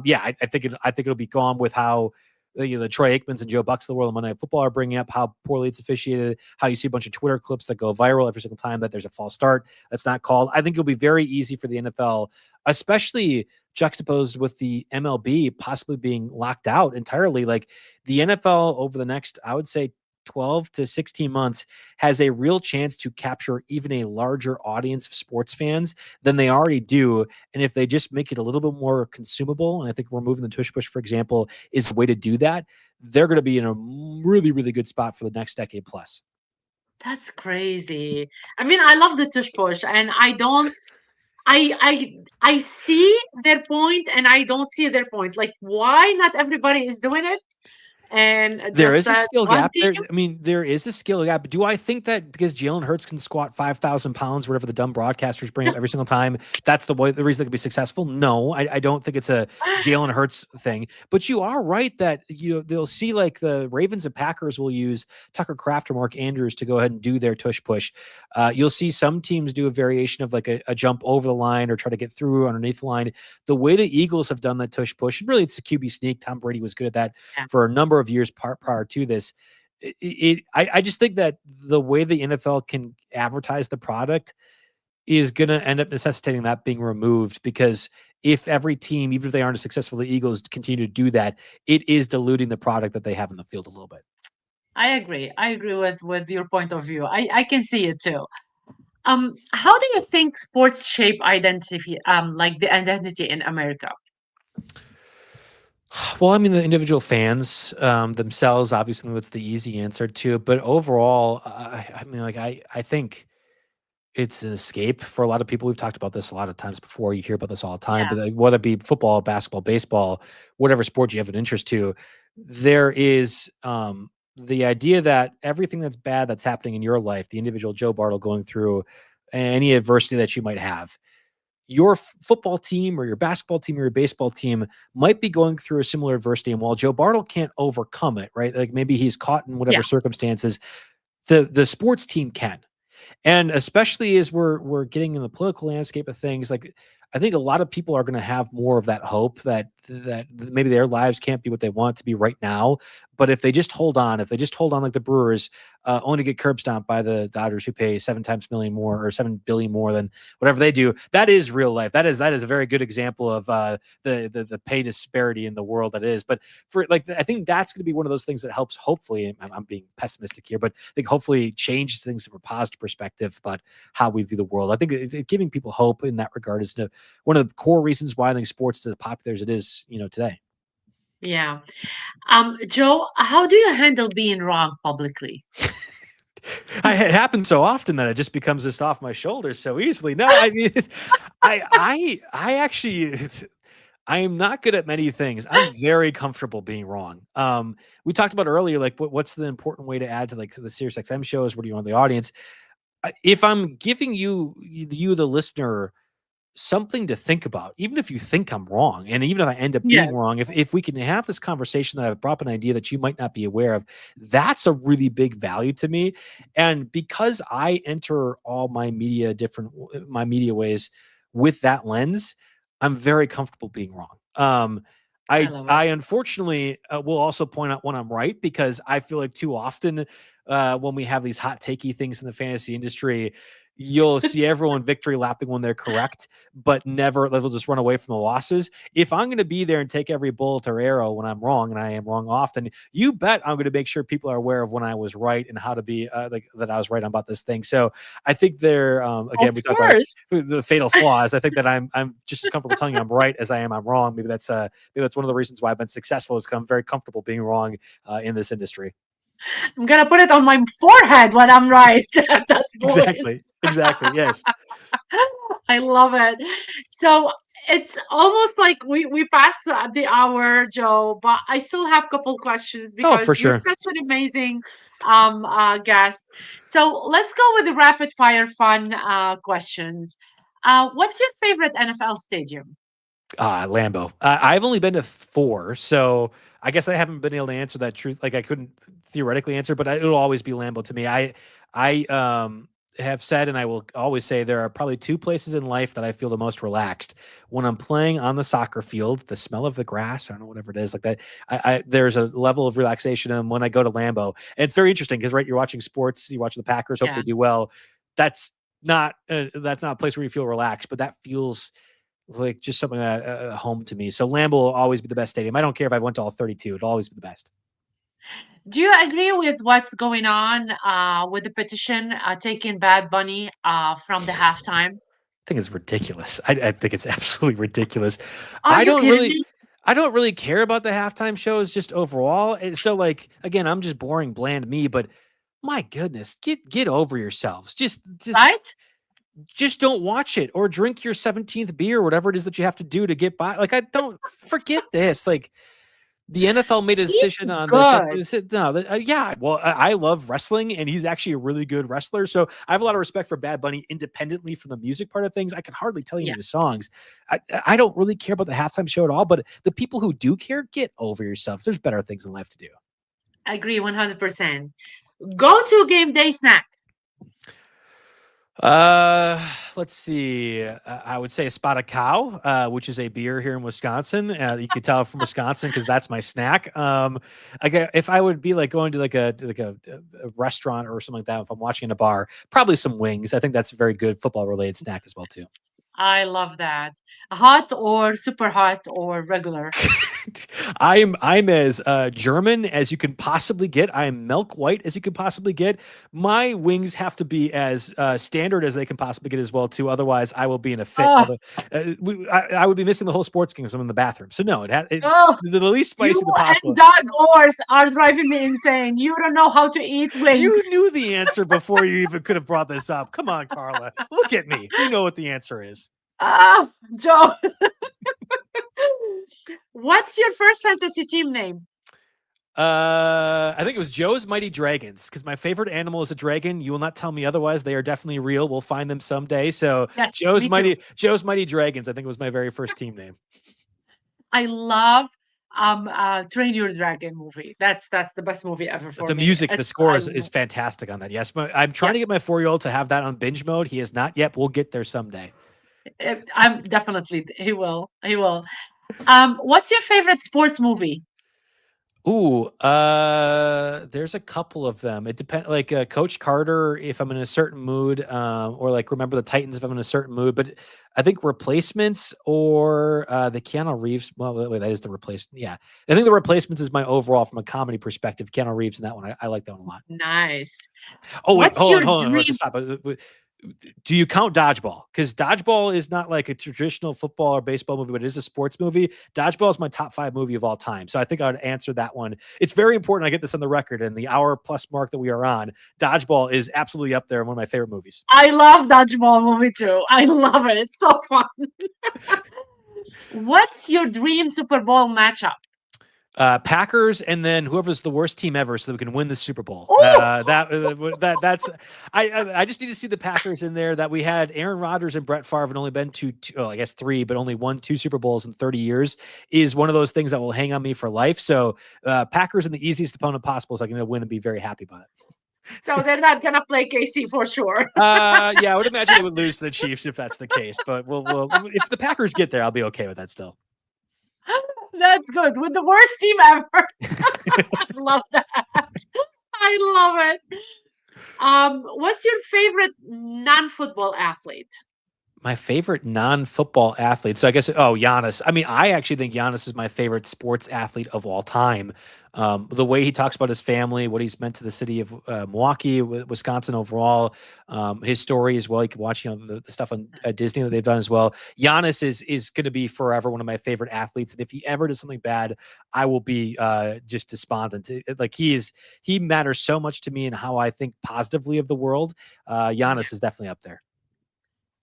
Yeah, I think it'll be gone with how the Troy Aikmans and Joe Bucks of the world of Monday Night Football are bringing up how poorly it's officiated, how you see a bunch of Twitter clips that go viral every single time that there's a false start that's not called. I think it'll be very easy for the NFL, especially juxtaposed with the MLB possibly being locked out entirely. Like the NFL over the next, I would say, 12 to 16 months has a real chance to capture even a larger audience of sports fans than they already do. And if they just make it a little bit more consumable, and I think removing the tush push, for example, is the way to do that, they're going to be in a really, really good spot for the next decade plus. That's crazy. I mean, I love the tush push and I see their point and I don't see their point. Like, why not everybody is doing it? And There just is a that skill one gap team? there. I mean, there is a skill gap. Do I think that because Jalen Hurts can squat 5,000 pounds, whatever the dumb broadcasters bring up every single time, that's the reason they could be successful? No, I don't think it's a Jalen Hurts thing. But you are right that they'll see, like, the Ravens and Packers will use Tucker Kraft or Mark Andrews to go ahead and do their tush push. You'll see some teams do a variation of like a jump over the line or try to get through underneath the line. The way the Eagles have done that tush push, and really it's a QB sneak. Tom Brady was good at that Yeah. for a number of years prior to this. I just think that the way the NFL can advertise the product is going to end up necessitating that being removed, because if every team, even if they aren't as successful as the Eagles, continue to do that, it is diluting the product that they have in the field a little bit. I agree. I agree with your point of view. I can see it too. How do you think sports shape identity, like the identity in America? Well, I mean, the individual fans themselves, obviously, that's the easy answer to it. But overall, I mean, like I think it's an escape for a lot of people. We've talked about this a lot of times before. You hear about this all the time, Yeah, but like, whether it be football, basketball, baseball, whatever sport you have an interest to, there is the idea that everything that's bad that's happening in your life, the individual Joe Bartle going through any adversity that you might have, your football team or your basketball team or your baseball team might be going through a similar adversity. And while Joe Bartle can't overcome it, right? Like maybe he's caught in yeah, whatever circumstances, the sports team can. And especially as we're getting in the political landscape of things, like I think a lot of people are going to have more of that hope that maybe their lives can't be what they want to be right now, but if they just hold on, if they just hold on like the Brewers, only to get curb stomped by the Dodgers, who pay 7 times million more or 7 billion more than whatever they do, that is real life. That is a very good example of the pay disparity in the world that is. But for like, I think that's going to be one of those things that helps. Hopefully, I'm being pessimistic here, but I think hopefully changes things from a positive perspective about how we view the world. I think giving people hope in that regard is one of the core reasons why I think sports is as popular as it is, today. yeah. Joe, how do you handle being wrong publicly? It happens so often that it just becomes just off my shoulders so easily. No, I mean, I actually, I am not good at many things. I'm very comfortable being wrong. We talked about earlier, like what's the important way to add to like the Sirius XM shows? What do you want the audience? If I'm giving you the listener something to think about, even if you think I'm wrong, and even if I end up being Yes, wrong, if we can have this conversation that I've brought up an idea that you might not be aware of, that's a really big value to me. And because I enter all my media ways with that lens, I'm very comfortable being wrong. I I love I it. unfortunately will also point out when I'm right, because I feel like too often when we have these hot takey things in the fantasy industry, you'll see everyone victory lapping when they're correct, but never they'll just run away from the losses. If I'm going to be there and take every bullet or arrow when I'm wrong, and I am wrong often, you bet I'm going to make sure people are aware of when I was right and how to be like that I was right about this thing. So I think there Of again we talk about course. the fatal flaws. I think that I'm just as comfortable telling you I'm right as I am I'm wrong. Maybe that's one of the reasons why I've been successful, is I'm very comfortable being wrong in this industry. I'm gonna put it on my forehead when I'm right at that point. Exactly. Exactly. Yes. I love it. So it's almost like we passed the hour, Joe, but I still have a couple questions Oh, for because you're sure. such an amazing guest. So let's go with the rapid fire fun questions. What's your favorite NFL stadium? Lambo. I've only been to 4, so I guess I haven't been able to answer that truth. Like I couldn't theoretically answer, but it'll always be Lambo to me. I have said, and I will always say, there are probably 2 places in life that I feel the most relaxed: when I'm playing on the soccer field, the smell of the grass, I don't know, whatever it is like that. There's a level of relaxation, and when I go to Lambo, and it's very interesting because right, you're watching sports, you watch the Packers, hope Yeah, they do well. That's not a place where you feel relaxed, but that feels like just something home to me. So Lambeau will always be the best stadium. I don't care if I went to all 32; it'll always be the best. do you agree with what's going on with the petition taking Bad Bunny from the halftime? I think it's ridiculous. I think it's absolutely ridiculous. Are I you don't kidding really, me? I don't really care about the halftime shows just overall. So like again, I'm just boring, bland me. But my goodness, get over yourselves. Right? Just don't watch it or drink your 17th beer, or whatever it is that you have to do to get by. Like I don't forget this. Like the NFL made a He's decision on this. Like, good. no, yeah. Well, I love wrestling, and he's actually a really good wrestler. So I have a lot of respect for Bad Bunny, independently from the music part of things. I can hardly tell you any Yeah, of his songs. I don't really care about the halftime show at all. But the people who do care, get over yourselves. There's better things in life to do. I agree 100%. Go to game day snack. Uh, let's see. I would say a spotted cow, which is a beer here in Wisconsin. You could tell from Wisconsin because that's my snack. If I would be like going to a restaurant or something like that, if I'm watching in a bar, probably some wings. I think that's a very good football related snack as well too. I love that. Hot or super hot or regular? I'm as German as you can possibly get. I am milk white as you can possibly get. My wings have to be as standard as they can possibly get as well too. Otherwise, I will be in a fit. Oh, I would be missing the whole sports game because I'm in the bathroom. So no, oh, the least you spicy the and possible. Doug Orth are driving me insane. You don't know how to eat wings. You knew the answer before you even could have brought this up. Come on, Carla. Look at me. You know what the answer is. Ah, Joe. What's your first fantasy team name? I think it was Joe's Mighty Dragons because my favorite animal is a dragon. You will not tell me otherwise. They are definitely real. We'll find them someday. So Yes, me too. Joe's Mighty Dragons. I think was my very first team name. I love Train Your Dragon movie. That's the best movie ever for The me. music, the It's score I is fantastic on that. Yes, I'm trying yes, to get my 4-year-old to have that on binge mode. He has not yet. We'll get there someday. I'm definitely he will. He will. What's your favorite sports movie? Ooh, there's a couple of them. It depends, like Coach Carter, if I'm in a certain mood, or like Remember the Titans, if I'm in a certain mood. But I think Replacements or the Keanu Reeves. Well, wait, that is the Replacement. Yeah, I think the Replacements is my overall from a comedy perspective. Keanu Reeves in that one, I like that one a lot. Nice. Oh wait, What's your hold on. Let's dream? stop. Do you count Dodgeball? Because Dodgeball is not like a traditional football or baseball movie, but it is a sports movie. Dodgeball is my top 5 movie of all time. So I think I would answer that one. It's very important I get this on the record and the hour plus mark that we are on. Dodgeball is absolutely up there, one of my favorite movies. I love Dodgeball movie too. I love it. It's so fun. What's your dream Super Bowl matchup? Packers and then whoever's the worst team ever, so that we can win the Super Bowl. Oh, That's I just need to see the Packers in there. That we had Aaron Rodgers and Brett Favre and only been I guess 3, but only won 2 Super Bowls in 30 years is one of those things that will hang on me for life. So Packers in the easiest opponent possible, so I can win and be very happy about it. so they're not gonna play KC for sure. Yeah, I would imagine they would lose to the Chiefs if that's the case. But we'll if the Packers get there, I'll be okay with that still. That's good. With the worst team ever. I love that. I love it. What's your favorite non-football athlete? My favorite non-football athlete. So I guess Giannis. I mean, I actually think Giannis is my favorite sports athlete of all time. The way he talks about his family, what he's meant to the city of Milwaukee, Wisconsin overall, his story as well. You can watch, the stuff on Disney that they've done as well. Giannis is going to be forever one of my favorite athletes, and if he ever does something bad, I will be just despondent. Like he matters so much to me and how I think positively of the world. Giannis is definitely up there.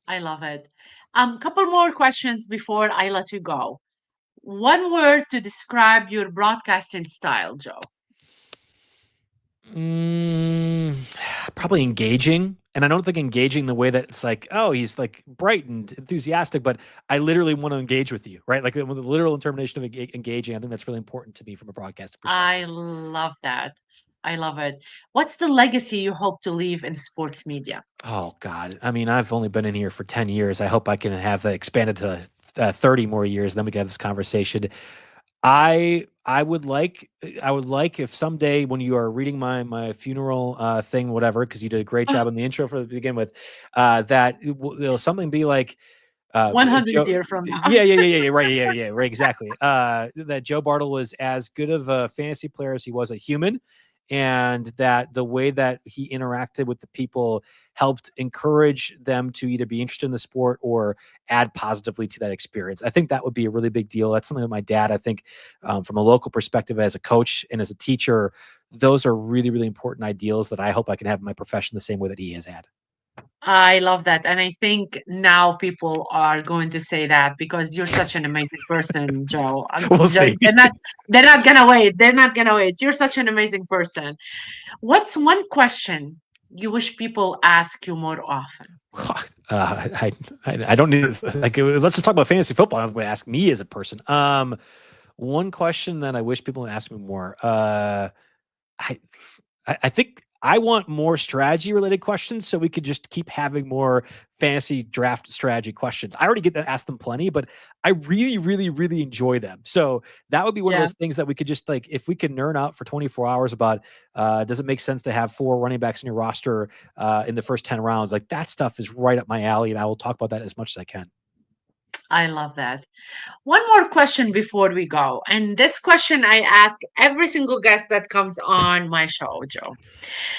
I love it. Couple more questions before I let you go. One word to describe your broadcasting style, Joe. Mm, Probably engaging. And I don't think engaging the way that it's like, oh, he's like bright and enthusiastic, but I literally want to engage with you, right? Like the literal interpretation of engaging. I think that's really important to me from a broadcast perspective. I love that. I love it. What's the legacy you hope to leave in sports media? Oh God. I mean, I've only been in here for 10 years. I hope I can have that expanded to 30 more years. Then we can have this conversation. I would like if someday when you are reading my funeral thing, whatever, because you did a great job on the intro for to begin with, that it'll something be like 100 Joe. years from now. Yeah, right, yeah, right, exactly. That Joe Bartel was as good of a fantasy player as he was a human, and that the way that he interacted with the people helped encourage them to either be interested in the sport or add positively to that experience. I think that would be a really big deal. That's something that my dad, I think, from a local perspective as a coach and as a teacher, those are really, really important ideals that I hope I can have in my profession the same way that he has had. I love that. And I think now people are going to say that because you're such an amazing person, Joe. We'll see. They're not gonna wait. They're not gonna wait. You're such an amazing person. What's one question you wish people ask you more often? I don't need like let's just talk about fantasy football. I'm going to ask me as a person. One question that I wish people would ask me more. I think I want more strategy related questions so we could just keep having more fantasy draft strategy questions. I already get to ask them plenty, but I really, really, really enjoy them. So that would be one of Yeah, those things that we could just like, if we could nerd out for 24 hours about, does it make sense to have 4 running backs in your roster in the first 10 rounds? Like that stuff is right up my alley, and I will talk about that as much as I can. I love that. One more question before we go. And this question I ask every single guest that comes on my show, Joe.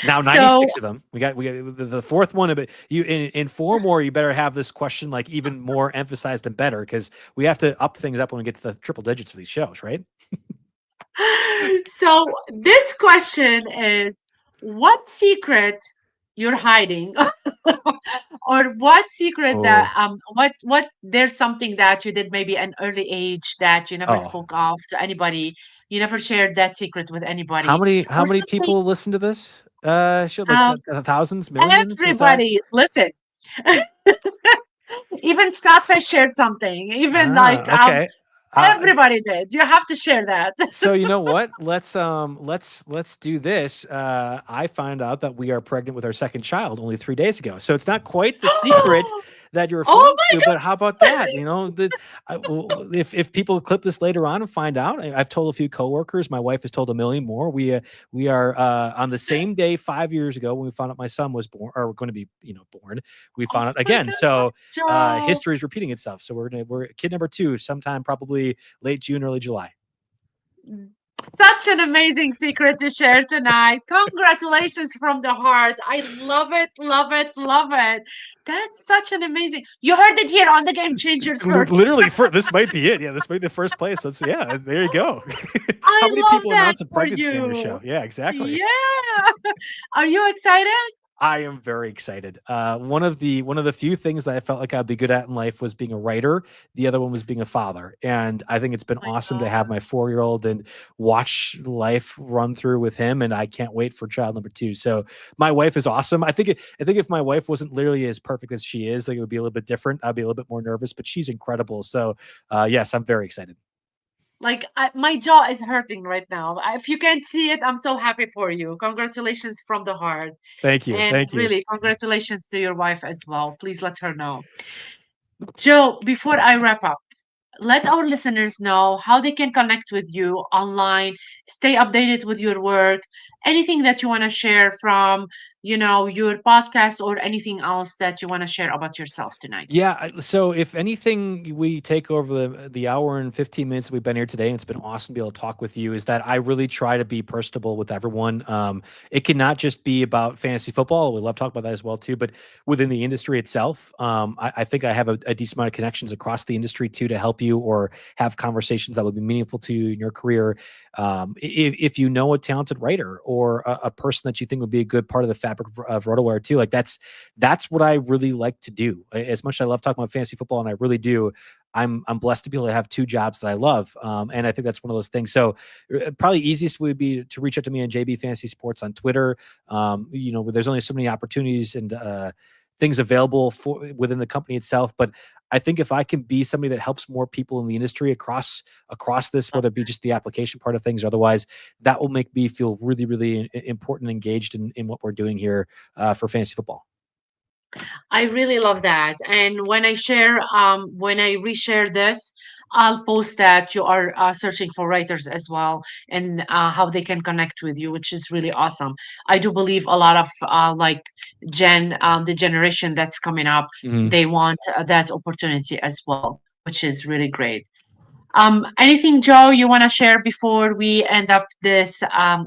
Now, So, 96 of them. We got the fourth one. But you in 4 more, you better have this question like even more emphasized and better because we have to up things up when we get to the triple digits for these shows, right? so this question is, what secret you're hiding? Or what secret that Oh, what there's something that you did maybe an early age that you never oh. spoke of to anybody, you never shared that secret with How anybody, many or how many something. people listen to this? Show like um thousands, millions? Is that Everybody listen. Even Scottfish shared something, even like okay? Uh, everybody did. You have to share that. So you know what? Let's do this. I found out that we are pregnant with our second child only 3 days ago. So it's not quite the secret that you're Oh referring my to, but how about that? You know, if people clip this later on and find out, I've told a few coworkers. My wife has told a million more. We are on the same day 5 years ago when we found out my son was born or going to be born. We oh found out my again. god, So Joe. history is repeating itself. So we're kid number two sometime probably late June, early July. Such an amazing secret to share tonight. Congratulations from the heart. I love it, love it, love it. That's such an amazing. You heard it here on the Game Changers first. Literally, for this might be it. Yeah, this might be the first place. Let's yeah. There you go. How I many love people that announce a for pregnancy on your show? you. Yeah, exactly. Yeah. Are you excited? I am very excited. One of the few things that I felt like I'd be good at in life was being a writer. The other one was being a father, and I think it's been Oh my awesome to have God. my 4-year-old and watch life run through with him. And I can't wait for child number two. So my wife is awesome. I think if my wife wasn't literally as perfect as she is, like it would be a little bit different. I'd be a little bit more nervous, but she's incredible. So yes, I'm very excited. Like my jaw is hurting right now. If you can't see it, I'm so happy for you. Congratulations from the heart. Thank you, And thank you. really, congratulations to your wife as well. Please let her know. Joe, before I wrap up, let our listeners know how they can connect with you online, stay updated with your work, anything that you want to share from, your podcast or anything else that you want to share about yourself tonight. Yeah. So, if anything, we take over the hour and 15 minutes that we've been here today, and it's been awesome to be able to talk with you. Is that I really try to be personable with everyone. It cannot just be about fantasy football. We love talking about that as well too. But within the industry itself, I think I have a decent amount of connections across the industry too to help you or have conversations that would be meaningful to you in your career. If you know a talented writer or a person that you think would be a good part of the fabric of RotoWire too, like that's what I really like to do. As much as I love talking about fantasy football, and I really do, I'm blessed to be able to have two jobs that I love, and I think that's one of those things. So probably easiest would be to reach out to me on JB Fantasy Sports on Twitter. There's only so many opportunities and things available for within the company itself, but I think if I can be somebody that helps more people in the industry across this, whether it be just the application part of things, or otherwise, that will make me feel really, really important and engaged in what we're doing here for fantasy football. I really love that. And when I reshare this, I'll post that you are searching for writers as well, and how they can connect with you, which is really awesome. I do believe a lot of like the generation that's coming up, Mhm. they want that opportunity as well, which is really great. Anything, Joe, you want to share before we end up this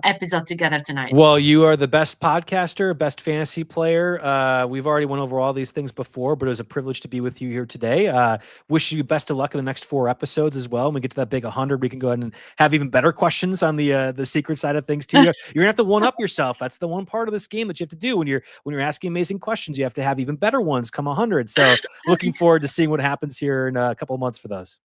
episode together tonight? Well, you are the best podcaster, best fantasy player. We've already went over all these things before, but it was a privilege to be with you here today. Wish you best of luck in the next 4 episodes as well. When we get to that big 100, we can go ahead and have even better questions on the secret side of things too. You're gonna have to one up yourself. That's the one part of this game that you have to do when you're asking amazing questions. You have to have even better ones come 100. So looking forward to seeing what happens here in a couple of months for those.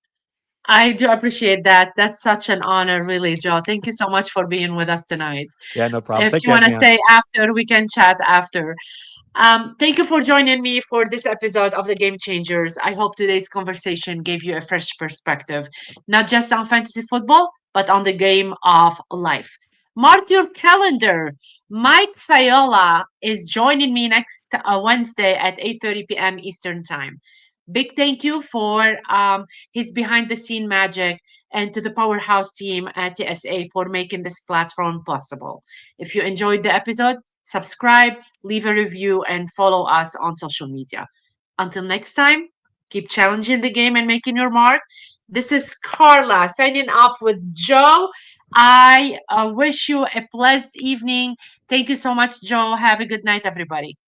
I do appreciate that. That's such an honor, really, Joe. Thank you so much for being with us tonight. Yeah, no problem. If Thank you you for want having to me on. stay after, we can chat after. Thank you for joining me for this episode of the Game Changers. I hope today's conversation gave you a fresh perspective, not just on fantasy football, but on the game of life. Mark your calendar. Mike Fayola is joining me next Wednesday at 8:30 p.m. Eastern Time. Big thank you for his behind the scene magic and to the powerhouse team at TSA for making this platform possible. If you enjoyed the episode, subscribe, leave a review, and follow us on social media. Until next time, keep challenging the game and making your mark. This is Carla signing off with Joe. I wish you a blessed evening. Thank you so much, Joe. Have a good night, everybody.